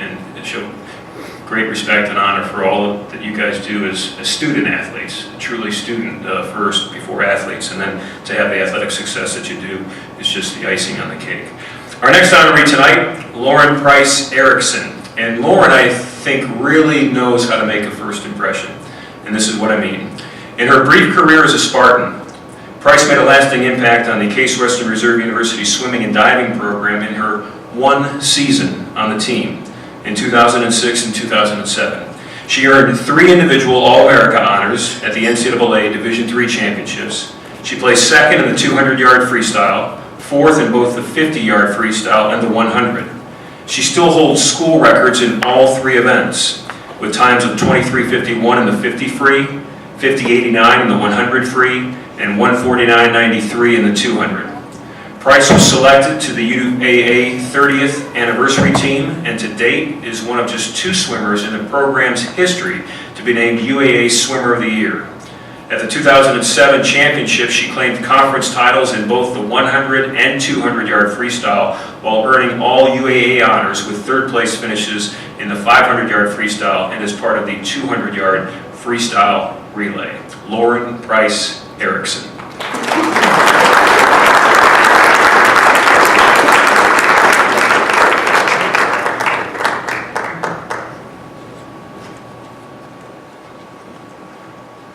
great respect and honor for all that you guys do as student athletes, truly student first before athletes, and then to have the athletic success that you do is just the icing on the cake. Our next honoree tonight, Lauren Preyss Erickson. And Lauren, I think, really knows how to make a first impression. And this is what I mean. In her brief career as a Spartan, Preyss made a lasting impact on the Case Western Reserve University swimming and diving program in her one season on the team in 2006 and 2007. She earned 3 individual All-America honors at the NCAA Division III championships. She placed 2nd in the 200-yard freestyle, 4th in both the 50-yard freestyle and the 100. She still holds school records in all 3 events, with times of 23:51 in the 50 free, 50:89 in the 100 free, and 149.93 in the 200. Preyss was selected to the UAA 30th anniversary team, and to date is one of just 2 swimmers in the program's history to be named UAA Swimmer of the Year. At the 2007 championship, she claimed conference titles in both the 100 and 200-yard freestyle, while earning all UAA honors with 3rd place finishes in the 500-yard freestyle and as part of the 200-yard freestyle relay. Lauren Preyss Erickson.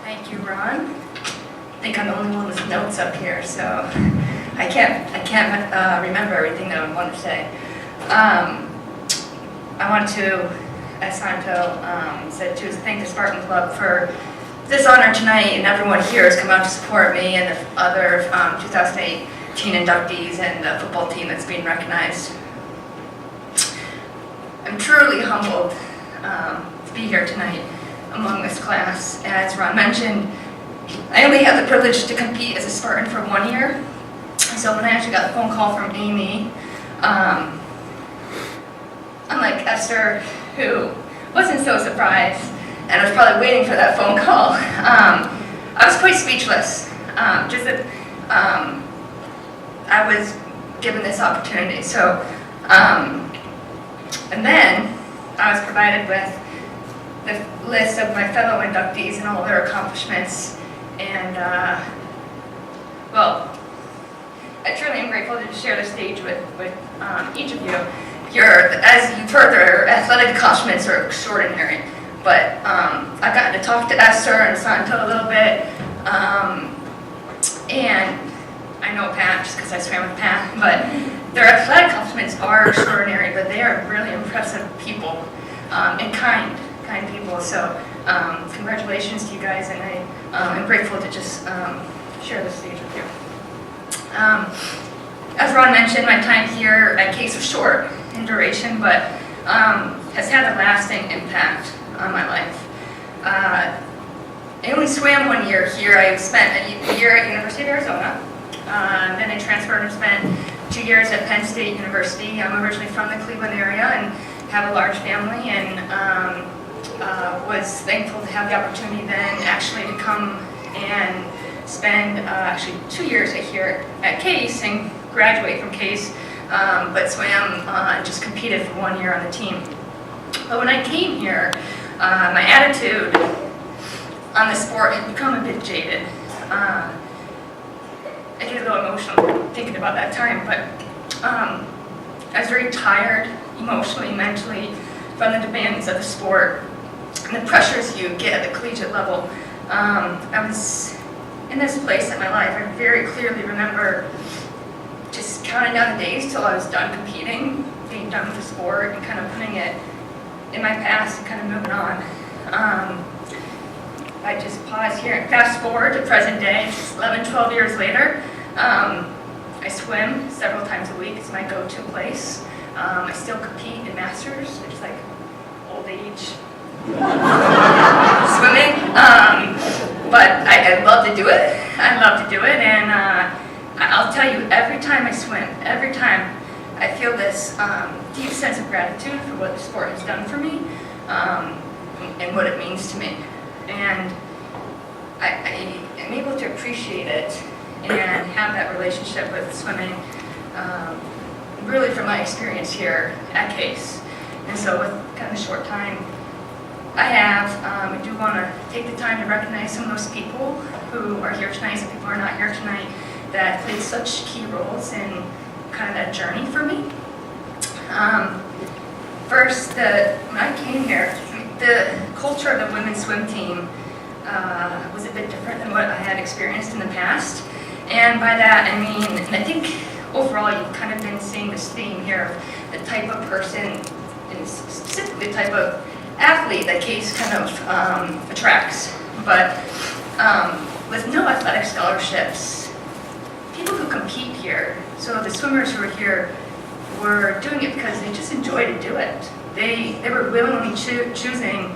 Thank you, Ron. I think I'm the only one with notes up here, so I can't remember everything that I want to say. I want to, as Santo said, to thank the Spartan Club for this honor tonight, and everyone here has come out to support me and the other 2018 inductees and the football team that's being recognized. I'm truly humbled to be here tonight among this class. As Ron mentioned, I only had the privilege to compete as a Spartan for 1 year. So when I actually got a phone call from Amy, unlike Esther, who wasn't so surprised, and I was probably waiting for that phone call, I was quite speechless. Just that I was given this opportunity. So, and then I was provided with the list of my fellow inductees and all their accomplishments. And, well, I truly am grateful to share the stage with each of you. As you've heard, their athletic accomplishments are extraordinary. But I got to talk to Esther and Santo a little bit. And I know Pat, just because I swam with Pat. But their athletic accomplishments are extraordinary, but they are really impressive people and kind people. So congratulations to you guys, and I am grateful to just share this stage with you. As Ron mentioned, my time here at Case was short in duration, but has had a lasting impact on my life. I only swam 1 year here. I spent a year at University of Arizona. Then I transferred and spent 2 years at Penn State University. I'm originally from the Cleveland area and have a large family, and was thankful to have the opportunity then actually to come and spend actually 2 years here at Case and graduate from Case, but swam and just competed for 1 year on the team. But when I came here, my attitude on the sport had become a bit jaded. I get a little emotional thinking about that time, but I was very tired emotionally, mentally, from the demands of the sport and the pressures you get at the collegiate level. I was in this place in my life. I very clearly remember just counting down the days till I was done competing, being done with the sport, and kind of putting it in my past and kind of moving on. I just pause here and fast forward to present day, just 11, 12 years later. I swim several times a week. It's my go-to place. I still compete in masters, which is like old age swimming. But I love to do it. I love to do it, and I'll tell you, every time I swim, every time I feel this deep sense of gratitude for what the sport has done for me and what it means to me. And I am able to appreciate it and have that relationship with swimming really from my experience here at Case. And so with kind of a short time I do want to take the time to recognize some of those people who are here tonight, some people who are not here tonight, that played such key roles in kind of that journey for me. First, when I came here, the culture of the women's swim team was a bit different than what I had experienced in the past. And by that, I mean, and I think overall you've kind of been seeing this theme here of the type of person, and specifically the type of athlete that Case kind of attracts. But with no athletic scholarships, people who compete here, so the swimmers who are here were doing it because they just enjoy to do it. They were willingly choosing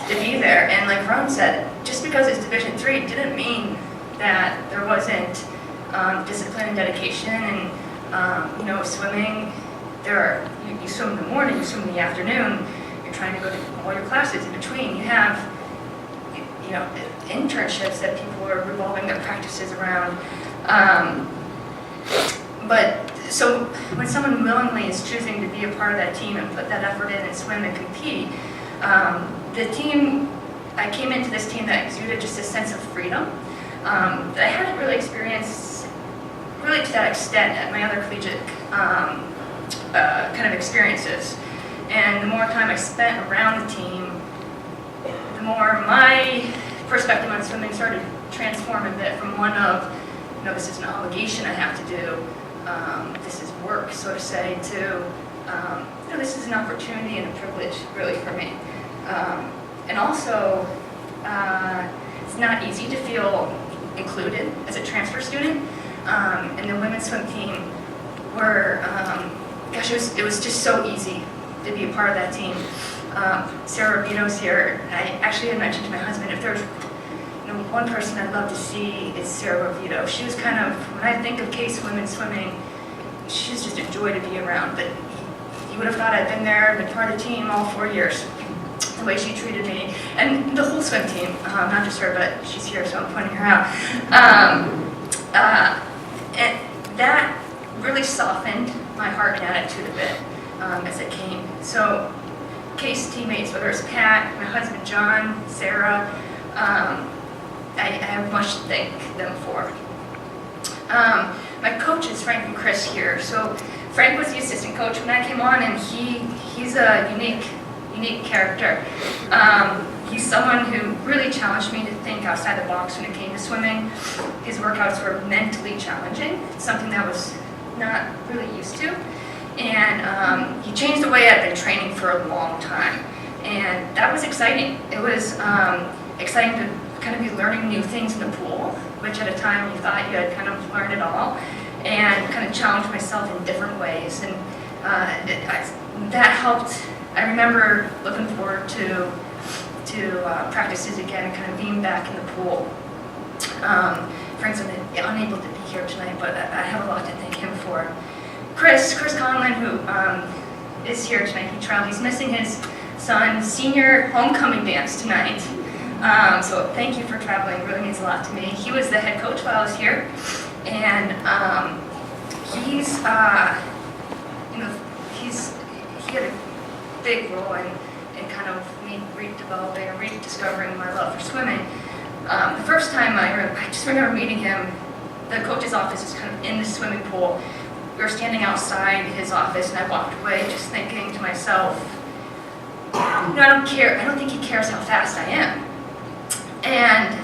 to be there. And like Ron said, just because it's Division III didn't mean that there wasn't discipline and dedication. And you know, swimming, you swim in the morning, you swim in the afternoon, you're trying to go to all your classes in between. You have, you know, internships that people are revolving their practices around. But so when someone willingly is choosing to be a part of that team and put that effort in and swim and compete, the team, I came into this team that exuded just a sense of freedom that I hadn't really experienced really to that extent at my other collegiate kind of experiences. And the more time I spent around the team, the more my perspective on swimming started to transform a bit from one of, you know, this is an obligation I have to do, this is work, so to say, to, you know, this is an opportunity and a privilege really for me. And also, it's not easy to feel included as a transfer student. And the women's swim team were, gosh, it was just so easy to be a part of that team. Sarah Rubino's here. I actually had mentioned to my husband, if there's one person I'd love to see is Sarah Rubino. She was kind of, when I think of Case women's swimming, she's just a joy to be around. But you would have thought I'd been there, been part of the team all 4 years. The way she treated me, and the whole swim team, not just her, but she's here, so I'm pointing her out. And that really softened my heart and attitude a bit as it came. So, Case teammates, whether it's Pat, my husband John, Sarah, I have much to thank them for. My coaches, Frank and Chris, here. So, Frank was the assistant coach when I came on, and he's a unique character. He's someone who really challenged me to think outside the box when it came to swimming. His workouts were mentally challenging, something that I was not really used to. And he changed the way I'd been training for a long time. And that was exciting. It was exciting to kind of be learning new things in the pool, which at a time you thought you had kind of learned it all, and kind of challenge myself in different ways. And that helped. I remember looking forward to practices again and kind of being back in the pool. Frank's unable to be here tonight, but I have a lot to thank him for. Chris Conlon, who is here tonight, he's missing his son's senior homecoming dance tonight. So thank you for traveling, it really means a lot to me. He was the head coach while I was here, and he had a big role in kind of me redeveloping or rediscovering my love for swimming. The first time I just remember meeting him, the coach's office is kind of in the swimming pool. We were standing outside his office, and I walked away just thinking to myself, I don't think he cares how fast I am. And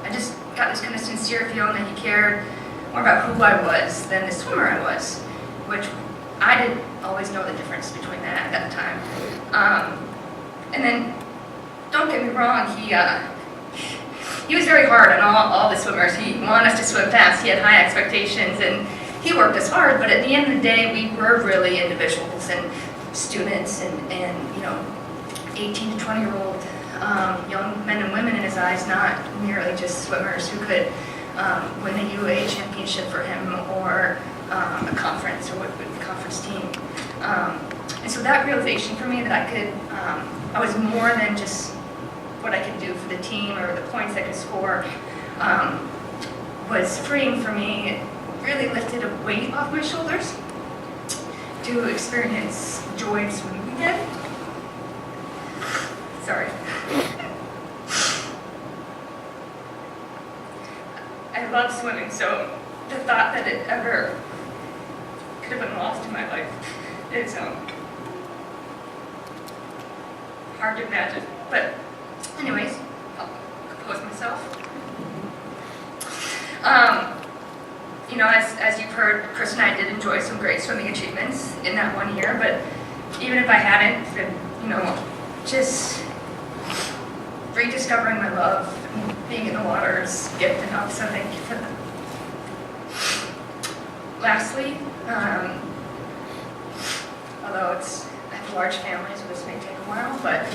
I just got this kind of sincere feeling that he cared more about who I was than the swimmer I was, which I didn't always know the difference between that at that time. And then, don't get me wrong, he was very hard on all the swimmers. He wanted us to swim fast. He had high expectations, and he worked us hard. But at the end of the day, we were really individuals and students, and 18 to 20-year-old young men and women in his eyes, not merely just swimmers who could win the UA championship for him or a conference or with the conference team. And so that realization for me that I was more than just what I could do for the team or the points I could score was freeing for me. It really lifted a weight off my shoulders to experience joy in swimming again. Sorry. I love swimming, so the thought that it ever could have been lost in my life is hard to imagine. But anyways, I'll compose myself. You know, as you've heard, Chris and I did enjoy some great swimming achievements in that one year, but even if I hadn't, then, you know, just rediscovering my love, being in the water is gift enough, so thank you for that. Lastly, although I have a large family, so this may take a while, but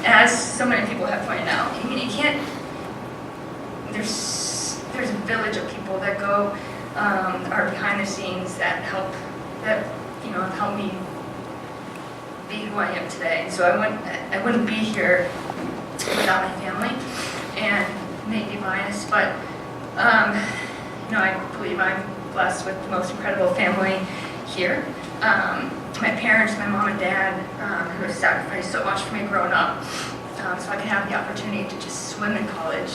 as so many people have pointed out, I mean, you can't, there's a village of people that go, are behind the scenes that help me be who I am today. So I wouldn't be here without my family, and maybe biased, but you know, I believe I'm blessed with the most incredible family here. My parents, my mom and dad, who have sacrificed so much for me growing up, so I could have the opportunity to just swim in college.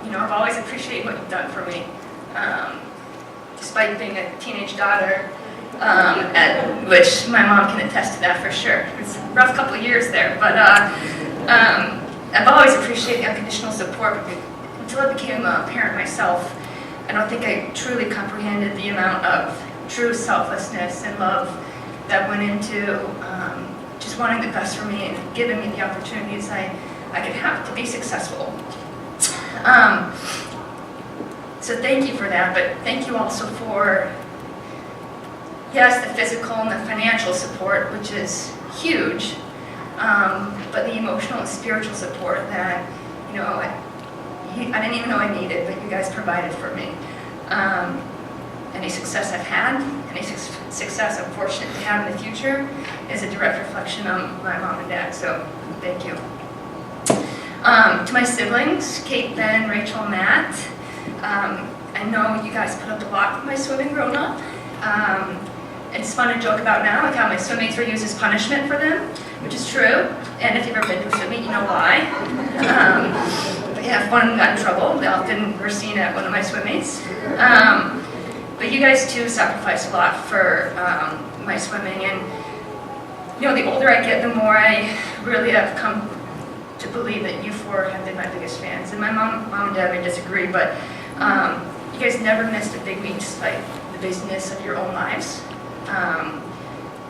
You know, I've always appreciated what you've done for me, despite being a teenage daughter, which my mom can attest to that for sure. It's a rough couple of years there, but I've always appreciated the unconditional support until I became a parent myself. I don't think I truly comprehended the amount of true selflessness and love that went into just wanting the best for me and giving me the opportunities I could have to be successful. So thank you for that, but thank you also for, yes, the physical and the financial support, which is huge, but the emotional and spiritual support that, you know, I didn't even know I needed, but you guys provided for me. Any success I've had, any success I'm fortunate to have in the future is a direct reflection on my mom and dad, so thank you. To my siblings, Kate, Ben, Rachel, and Matt, I know you guys put up a lot with my swimming growing up. It's fun to joke about now, like how my swim meets were used as punishment for them, which is true, and if you've ever been to a swim meet, you know why. But yeah, if one of them got in trouble, they often were seen at one of my swim meets. But you guys too sacrificed a lot for my swimming, and you know, the older I get, the more I really have come to believe that you four have been my biggest fans. And my mom and dad may disagree, but you guys never missed a big meet despite the busyness of your own lives.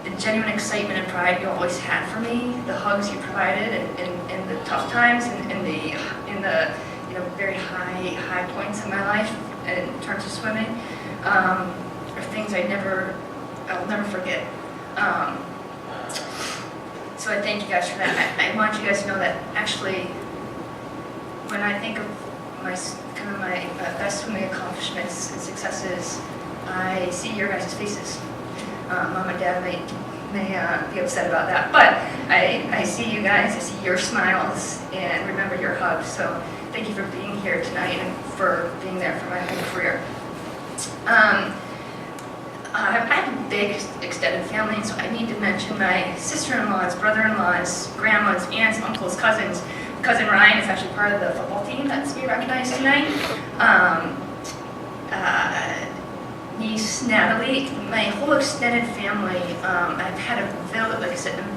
The genuine excitement and pride you always had for me, the hugs you provided in the tough times and in the you know, very high points in my life in terms of swimming, are things I'll never forget. So I thank you guys for that. I want you guys to know that actually, when I think of my best swimming accomplishments and successes, I see your guys' faces. Mom and Dad may be upset about that, but I see you guys, I see your smiles, and remember your hugs. So thank you for being here tonight and for being there for my whole career. I have a big extended family, so I need to mention my sister-in-laws, brother-in-laws, grandmas, aunts, uncles, cousins. Cousin Ryan is actually part of the football team that's being recognized tonight. Niece Natalie, my whole extended family. I've had a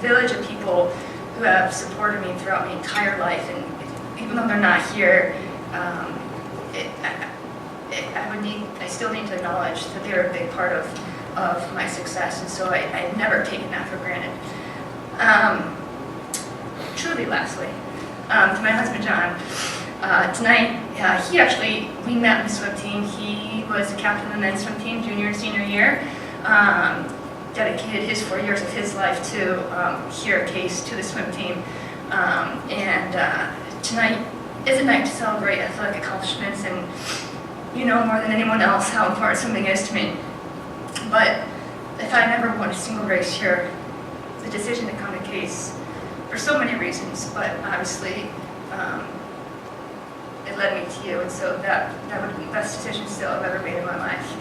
village of people who have supported me throughout my entire life, and even though they're not here, I still need to acknowledge that they're a big part of my success, and so I've never taken that for granted. Truly, lastly, to my husband John, tonight, we met in the swim team. He was the captain of the men's swim team junior and senior year, dedicated his 4 years of his life to here at Case, to the swim team, and tonight is a night to celebrate athletic accomplishments, and you know more than anyone else how important swimming is to me. But if I never won a single race here, the decision to come to Case, for so many reasons, but obviously it led me to you, and so that would be the best decision still I've ever made in my life.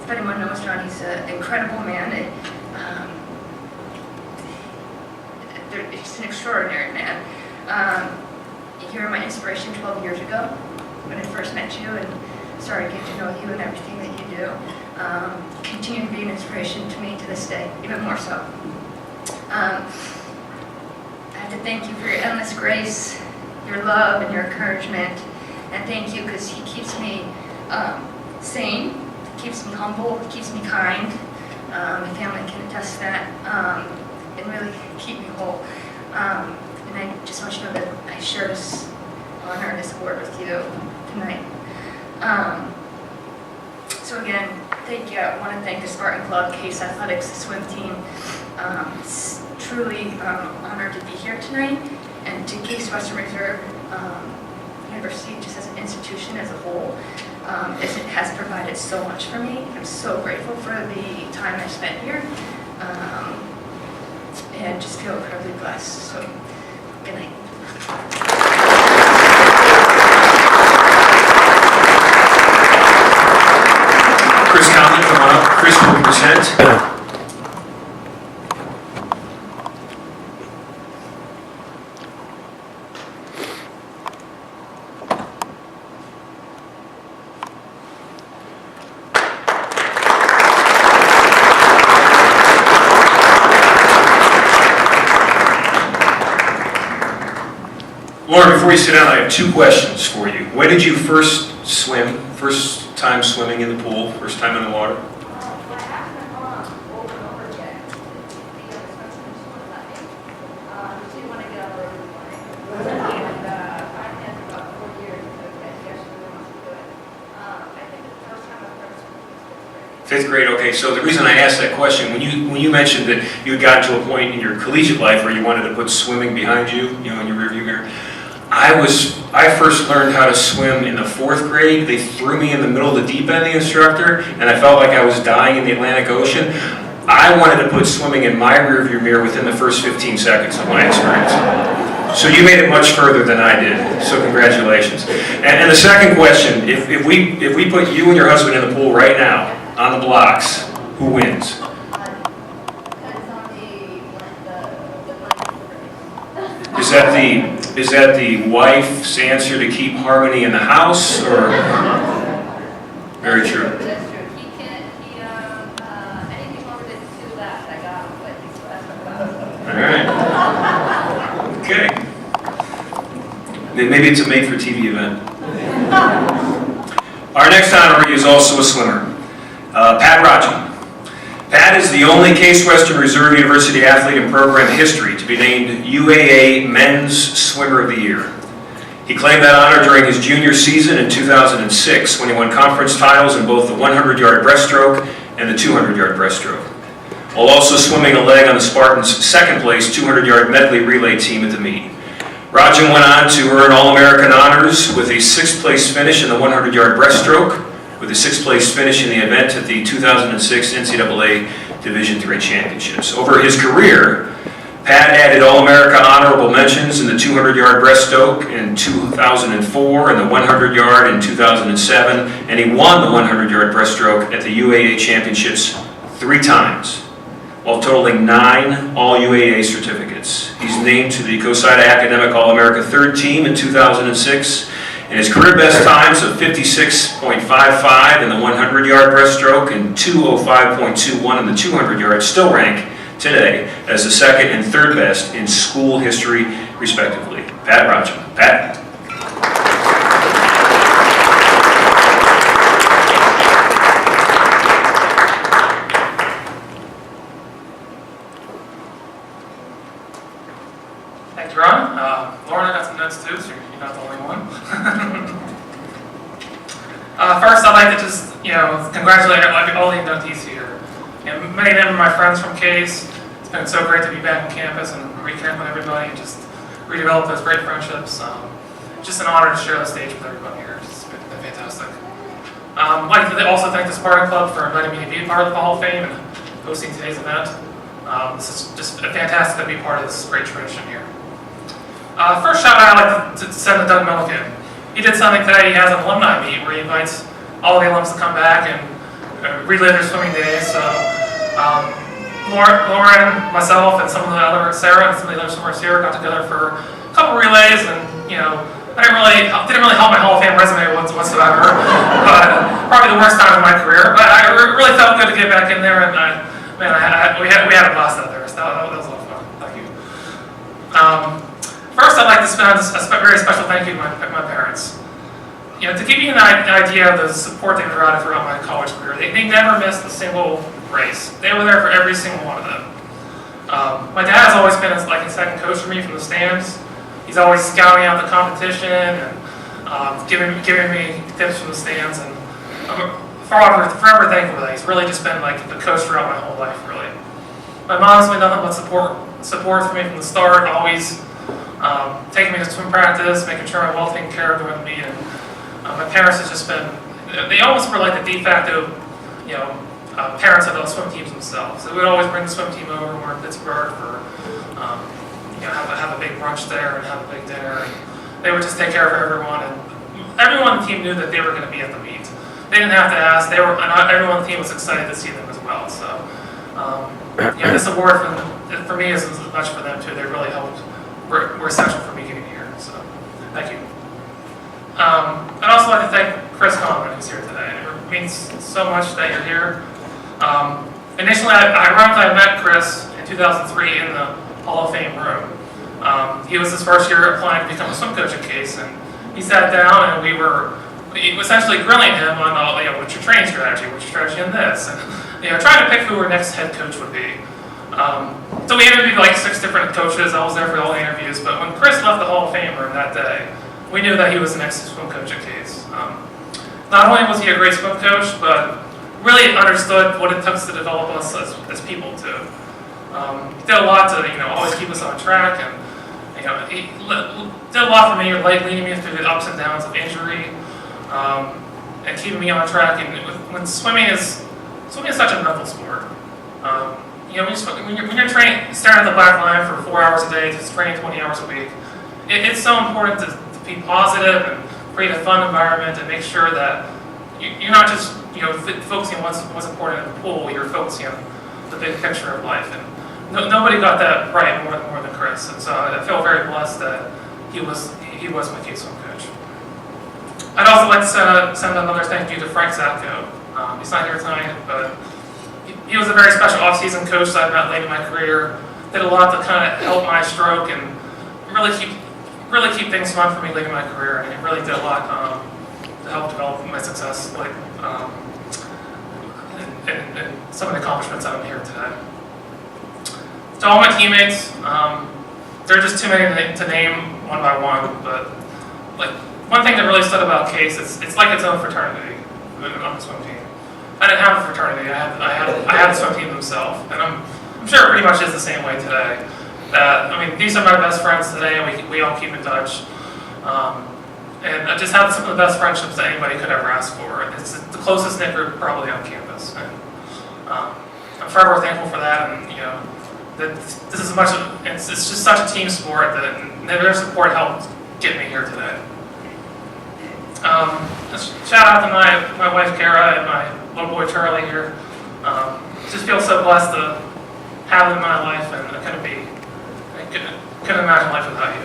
If anyone knows John, he's an incredible man. he's an extraordinary man. You were my inspiration 12 years ago when I first met you and started getting to know you and everything that you do. Continue to be an inspiration to me to this day, even more so. I have to thank you for your endless grace, your love, and your encouragement. And thank you because he keeps me sane, keeps me humble, keeps me kind. My family can attest to that, and really keep me whole. And I just want you to know that I share this honor, this award with you tonight. So again, thank you. I want to thank the Spartan Club, Case Athletics, the swim team. It's truly honored to be here tonight, and to Case Western Reserve University, just as an institution as a whole, as it has provided so much for me. I'm so grateful for the time I spent here, and just feel incredibly blessed. So, good night. Chris Conley, come on up. Chris will present. Lauren, before you sit down, I have two questions for you. When did you first swim? First time swimming in the pool? First time in the water? I haven't been on over and over again. The didn't want to get up early in the morning. And I've had about 4 years, so he actually really wants to do it. I think the first time I started swimming was 5th grade. Fifth grade, okay. So the reason I asked that question, when you mentioned that you had gotten to a point in your collegiate life where you wanted to put swimming behind you, in your rearview mirror, I first learned how to swim in the 4th grade. They threw me in the middle of the deep end, the instructor, and I felt like I was dying in the Atlantic Ocean. I wanted to put swimming in my rearview mirror within the first 15 seconds of my experience. So you made it much further than I did, so congratulations. And the second question, if we put you and your husband in the pool right now, on the blocks, who wins? Is that the wife's answer to keep harmony in the house, or? Very true. That's true. He can't, anything over the 2 laps I got him, but he's last about. All right. Okay. Maybe it's a made-for-TV event. Our next honoree is also a swimmer, Pat Rodjom. Pat is the only Case Western Reserve University athlete in program history to be named UAA Men's Swimmer of the Year. He claimed that honor during his junior season in 2006 when he won conference titles in both the 100-yard breaststroke and the 200-yard breaststroke, while also swimming a leg on the Spartans' second-place 200-yard medley relay team at the meet. Rodjom went on to earn All-American honors with a 6th-place finish in the 100-yard breaststroke, with a 6th-place finish in the event at the 2006 NCAA Division III Championships. Over his career, Pat added All-America honorable mentions in the 200-yard breaststroke in 2004 and the 100-yard in 2007, and he won the 100-yard breaststroke at the UAA Championships 3 times, while totaling 9 All-UAA certificates. He's named to the COSIDA Academic All-America 3rd team in 2006, and his career best times of 56.55 in the 100-yard breaststroke and 205.21 in the 200-yard still rank today as the 2nd and 3rd best in school history, respectively. Pat Rodjom. Pat. Thanks, Ron. Lauren, I got some notes too, so you're not the only one. First, I'd like to just, congratulate all the inductees here. Many of them are my friends from Case. It's been so great to be back on campus and reconnect with everybody and just redevelop those great friendships. Just an honor to share the stage with everybody here. It's been fantastic. I'd like to also thank the Spartan Club for inviting me to be a part of the Hall of Fame and hosting today's event. This is just fantastic to be part of this great tradition here. First shout out I'd like to send to Doug Milliken. He did something today. He has an alumni meet where he invites all the alums to come back and relive their swimming days. So Lauren, myself, and some of the other, Sarah, and some of the others from our Sierra got together for a couple relays, and I didn't really help my Hall of Fame resume whatsoever, but probably the worst time of my career. But I really felt good to get back in there, and we had a blast out there, so that was a lot of fun. Thank you. First, I'd like to spend a very special thank you to my parents. To give you an idea of the support they provided throughout my college career, they never missed a single race. They were there for every single one of them. My dad has always been like a second coach for me from the stands. He's always scouting out the competition and giving me tips from the stands, and I'm forever thankful for that. He's really just been like the coach throughout my whole life, really. My mom's been nothing but support for me from the start, always taking me to swim practice, making sure I'm well taken care of during the meet. And my parents have just been, they almost were like the de facto, parents of those swim teams themselves. They would always bring the swim team over when we were in Pittsburgh for, have a big brunch there and have a big dinner. And they would just take care of everyone, and everyone on the team knew that they were going to be at the meet. They didn't have to ask. Everyone on the team was excited to see them as well. So, this award for me is as much for them too. They really helped. Were essential for me getting here. So, thank you. I'd also like to thank Chris Conlon, who's here today. It means so much that you're here. Initially, ironically, I met Chris in 2003 in the Hall of Fame room. He was his first year applying to become a swim coach at Case, and he sat down and we were essentially grilling him on, what's your training strategy, what's your strategy in this, and trying to pick who our next head coach would be. So we interviewed like 6 different coaches. I was there for all the interviews, but when Chris left the Hall of Fame room that day, we knew that he was the next swim coach at Case. Not only was he a great swim coach, but really understood what it took to develop us as people too. He did a lot to always keep us on track, and he did a lot for me, like leading me through the ups and downs of injury, and keeping me on track. And when swimming is such a mental sport. When you're training, staring at the black line for 4 hours a day, just training 20 hours a week, it's so important to be positive and create a fun environment and make sure that you're not just focusing on what's important in the pool. You're focusing on the big picture of life, and nobody got that right more than Chris. And so I feel very blessed that he was my Case swim coach. I'd also like to send another thank you to Frank Santo. He's not here tonight, but he was a very special off-season coach that I met late in my career. Did a lot to kind of help my stroke and really keep things fun for me late in my career. And he really did a lot to help develop my success, and some of the accomplishments I'm here today. To all my teammates, there are just too many to name one by one, but one thing that really stood about Case, it's like its own fraternity on the swim team. I didn't have a fraternity. I had a swim team themselves, and I'm sure it pretty much is the same way today. These are my best friends today, and we all keep in touch. And I just have some of the best friendships that anybody could ever ask for. It's the closest knit group probably on campus, and I'm forever thankful for that. And that this is it's just such a team sport that their support helped get me here today. Just shout out to my wife Kara and my little boy Charlie here. Just feel so blessed to have them in my life, and I couldn't imagine life without you.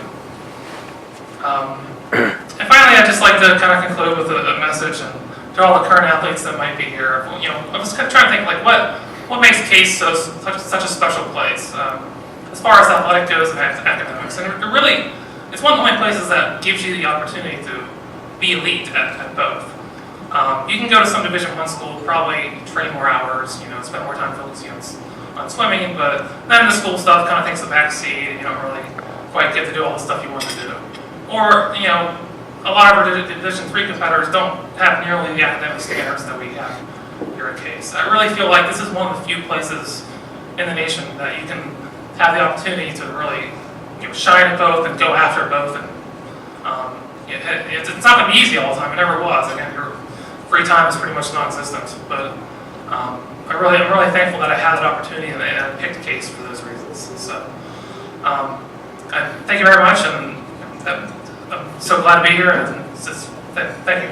And finally, I'd just like to kind of conclude with a message and to all the current athletes that might be here. I was kind of trying to think what makes Case such a special place as far as athletic goes and academics. And it's one of the only places that gives you the opportunity to be elite at both. You can go to some Division I school, probably train more hours, spend more time focusing on swimming, but then the school stuff kind of takes a back seat, and you don't really quite get to do all the stuff you want to do. Or, a lot of our Division III competitors don't have nearly the academic standards that we have here at Case. I really feel like this is one of the few places in the nation that you can have the opportunity to really shine at both and go after both. And it's not going to be easy all the time. It never was. Again, your free time is pretty much non-existent. But I'm really thankful that I had that opportunity, and I picked Case for those reasons. So thank you very much, and I'm so glad to be here. And thank you.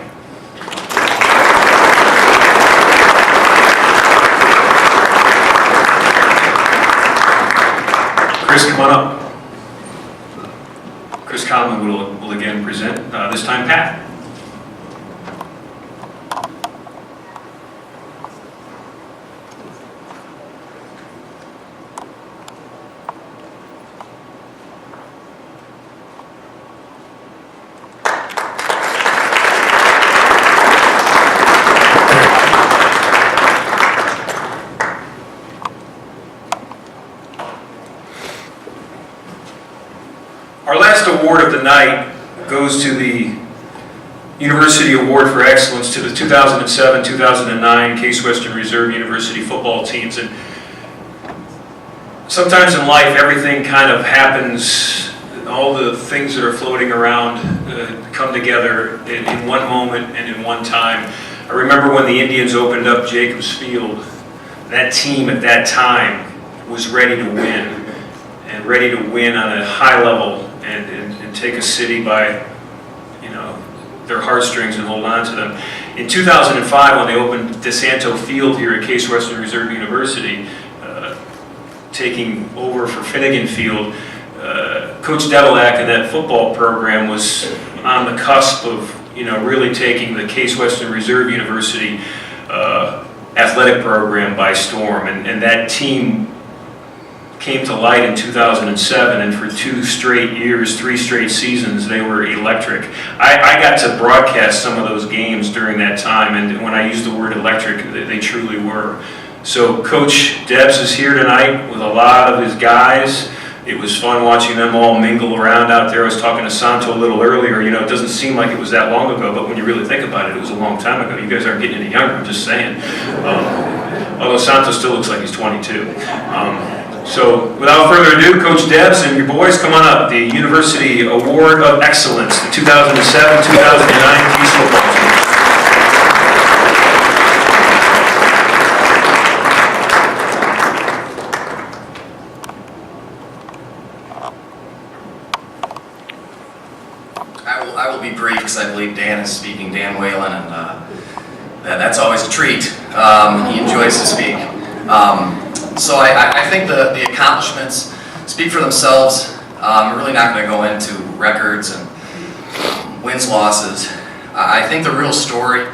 come on up. Chris Conlon will again present, this time Pat. Our last award of the night goes to the University Award for Excellence to the 2007-2009 Case Western Reserve University football teams. And sometimes in life, everything kind of happens, all the things that are floating around come together in one moment and in one time. I remember when the Indians opened up Jacobs Field, that team at that time was ready to win, and ready to win on a high level and take a city by, you know, their heartstrings and hold on to them. In 2005, when they opened Santo Field here at Case Western Reserve University, taking over for Finnegan Field, Coach Debeljak and that football program was on the cusp of, you know, really taking the Case Western Reserve University athletic program by storm, and that team came to light in 2007, and for 2 straight years, 3 straight seasons, they were electric. I got to broadcast some of those games during that time, and when I use the word electric, they truly were. So Coach Debs is here tonight with a lot of his guys. It was fun watching them all mingle around out there. I was talking to Santo a little earlier. You know, it doesn't seem like it was that long ago, but when you really think about it, it was a long time ago. You guys aren't getting any younger, I'm just saying. Although Santo still looks like he's 22. So without further ado, Coach Debs and your boys, come on up. The University Award of Excellence, the 2007-2009 Case football team. I will be brief because I believe Dan is speaking, Dan Whalen, and that's always a treat. He enjoys to speak. So I think the accomplishments speak for themselves. I'm really not going to go into records and wins, losses. I think the real story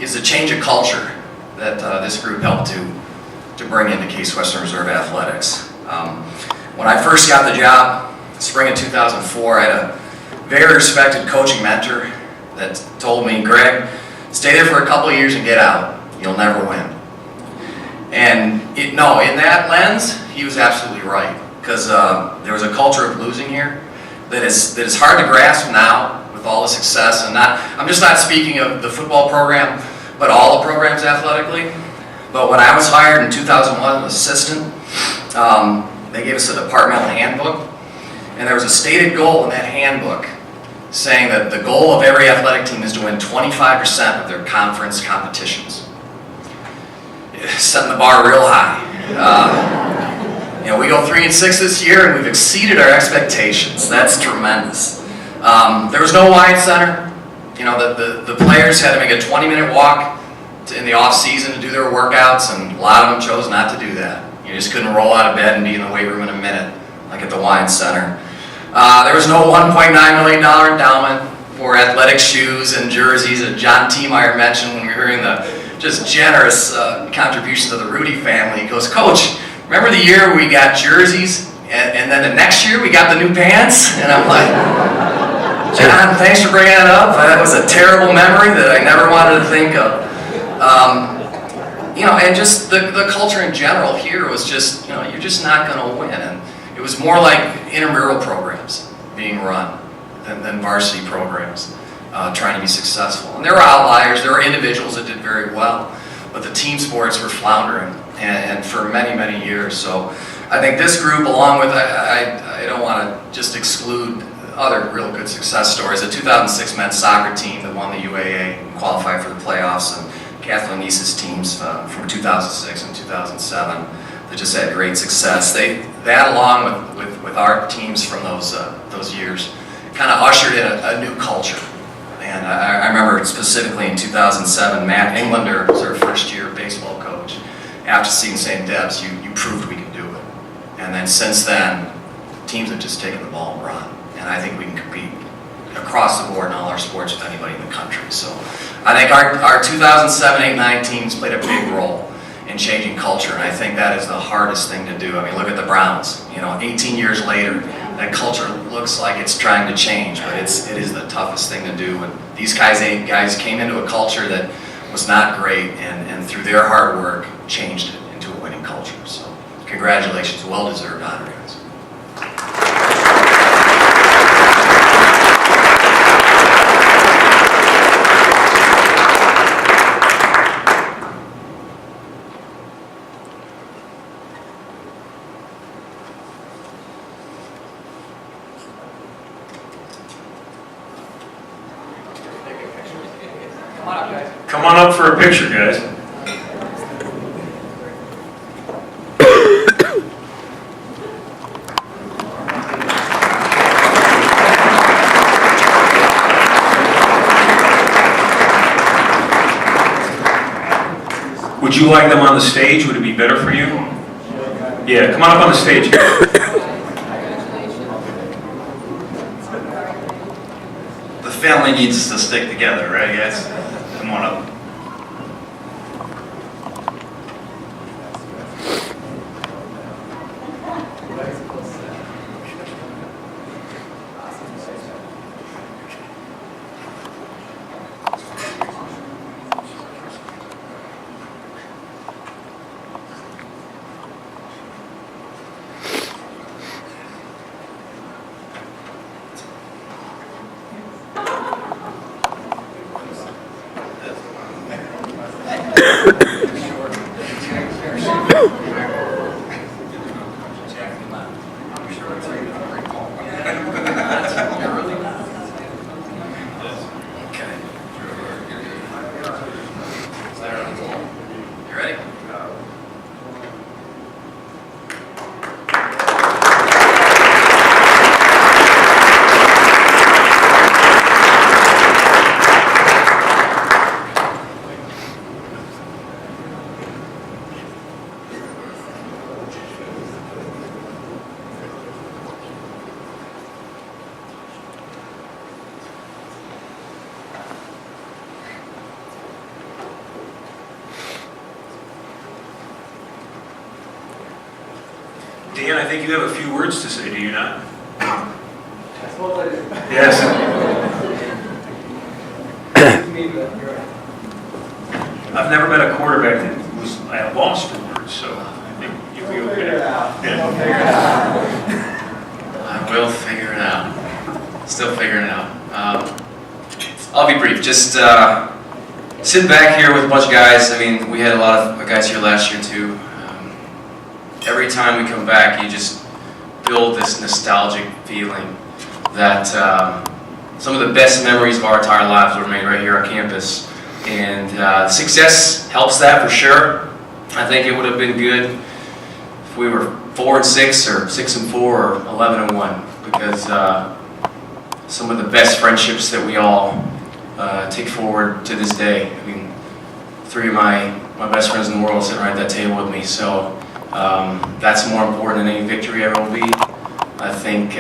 is the change of culture that this group helped to bring into Case Western Reserve athletics. When I first got the job, spring of 2004, I had a very respected coaching mentor that told me, Greg, stay there for a couple of years and get out. You'll never win. And in that lens, he was absolutely right, because there was a culture of losing here that is hard to grasp now with all the success. And I'm just not speaking of the football program, but all the programs athletically. But when I was hired in 2001 as assistant, they gave us a departmental handbook, and there was a stated goal in that handbook saying that the goal of every athletic team is to win 25% of their conference competitions. Setting the bar real high. We go 3-6 this year, and we've exceeded our expectations. That's tremendous. There was no wine center. The players had to make a 20-minute walk in the off season to do their workouts, and a lot of them chose not to do that. You just couldn't roll out of bed and be in the weight room in a minute, like at the wine center. There was no $1.9 million endowment for athletic shoes and jerseys that John Tiemeyer mentioned when we were hearing the just generous contributions of the Rudy family. He goes, Coach, remember the year we got jerseys and then the next year we got the new pants? And I'm like, John, thanks for bringing that up. That was a terrible memory that I never wanted to think of. And just the culture in general here was just, you're just not going to win. And it was more like intramural programs being run than varsity programs. Trying to be successful. And there were outliers, there were individuals that did very well, but the team sports were floundering, and for many, many years. So I think this group, along with, I don't want to just exclude other real good success stories, the 2006 men's soccer team that won the UAA and qualified for the playoffs, and Kathleen Neese's teams from 2006 and 2007 that just had great success. That along with our teams from those years kind of ushered in a new culture. And I remember specifically in 2007, Matt Englander was our first-year baseball coach. After seeing St. Deb's, you proved we could do it. And then since then, teams have just taken the ball and run. And I think we can compete across the board in all our sports with anybody in the country. So I think our 2007, 8, 9 teams played a big role in changing culture, and I think that is the hardest thing to do. I mean, look at the Browns. 18 years later, that culture looks like it's trying to change, but it is the toughest thing to do. And these guys came into a culture that was not great, and through their hard work, changed it into a winning culture. So congratulations, well-deserved honor, guys. Come on up for a picture, guys. Would you like them on the stage? Would it be better for you? Yeah, come on up on the stage. The family needs to stick together, right, guys? Come on up. Dan, I think you have a few words to say, do you not? Yes. I've never met a quarterback that was at a loss for words, so I think you'll be okay. Yeah. I will figure it out. Still figuring it out. I'll be brief. Just sitting back here with a bunch of guys. I mean, we had a lot of guys here last year too. Every time we come back, you just build this nostalgic feeling that some of the best memories of our entire lives were made right here on campus. And success helps that for sure. I think it would have been good if we were 4-6 or 6-4 or 11-1, because some of the best friendships that we all take forward to this day. I mean, 3 of my best friends in the world sitting right at that table with me. So that's more important than any victory ever will be. I think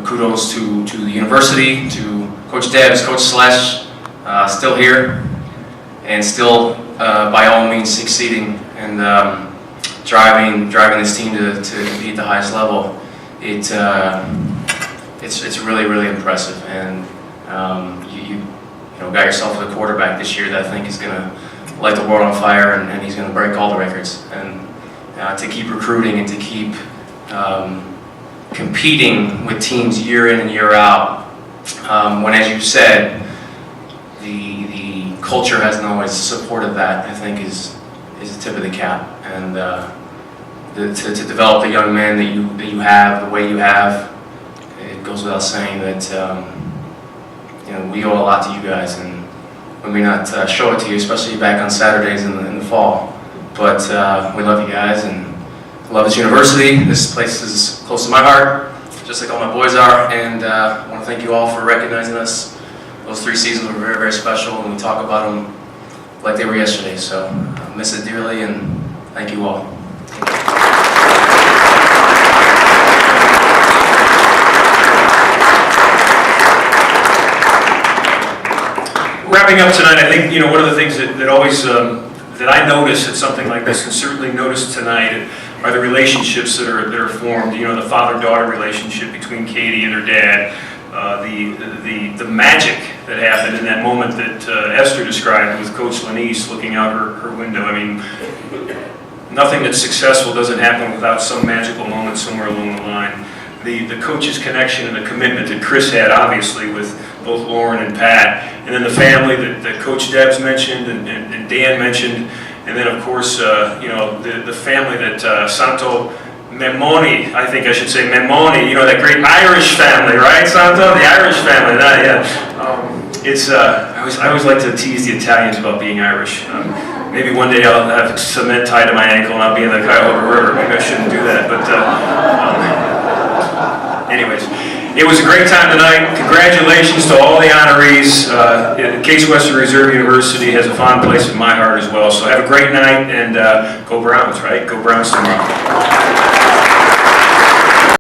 kudos to the university, to Coach Debs, Coach Slash, still here and still by all means succeeding and driving this team to compete at the highest level. It's really impressive, and you got yourself a quarterback this year that I think is going to light the world on fire, and he's going to break all the records. And to keep recruiting and to keep competing with teams year in and year out, when, as you said, the culture hasn't always supported that, I think is the tip of the cap. And to develop the young men that you have the way you have, it goes without saying that we owe a lot to you guys, and we may not show it to you, especially back on Saturdays in the fall. But we love you guys and love this university. This place is close to my heart, just like all my boys are. And I want to thank you all for recognizing us. Those 3 seasons were very, very special, and we talk about them like they were yesterday. So I miss it dearly, and thank you all. wrapping up tonight, I think, one of the things that always, that I notice at something like this, and certainly noticed tonight, are the relationships that are formed. The father-daughter relationship between Katie and her dad, the magic that happened in that moment that Esther described with Coach Lanise looking out her window. I mean, nothing that's successful doesn't happen without some magical moment somewhere along the line. The coach's connection and the commitment that Chris had, obviously, with both Lauren and Pat, and then the family that Coach Debs mentioned and Dan mentioned, and then, of course, the family that Santo, Maimone, I think I should say Maimone, that great Irish family, right, Santo? The Irish family, yeah. I always like to tease the Italians about being Irish. Maybe one day I'll have cement tied to my ankle and I'll be in the Cuyahoga River. Maybe I shouldn't do that, but anyways, it was a great time tonight. Congratulations to all the honorees. Case Western Reserve University has a fond place in my heart as well. So have a great night, and go Browns, right? Go Browns tomorrow.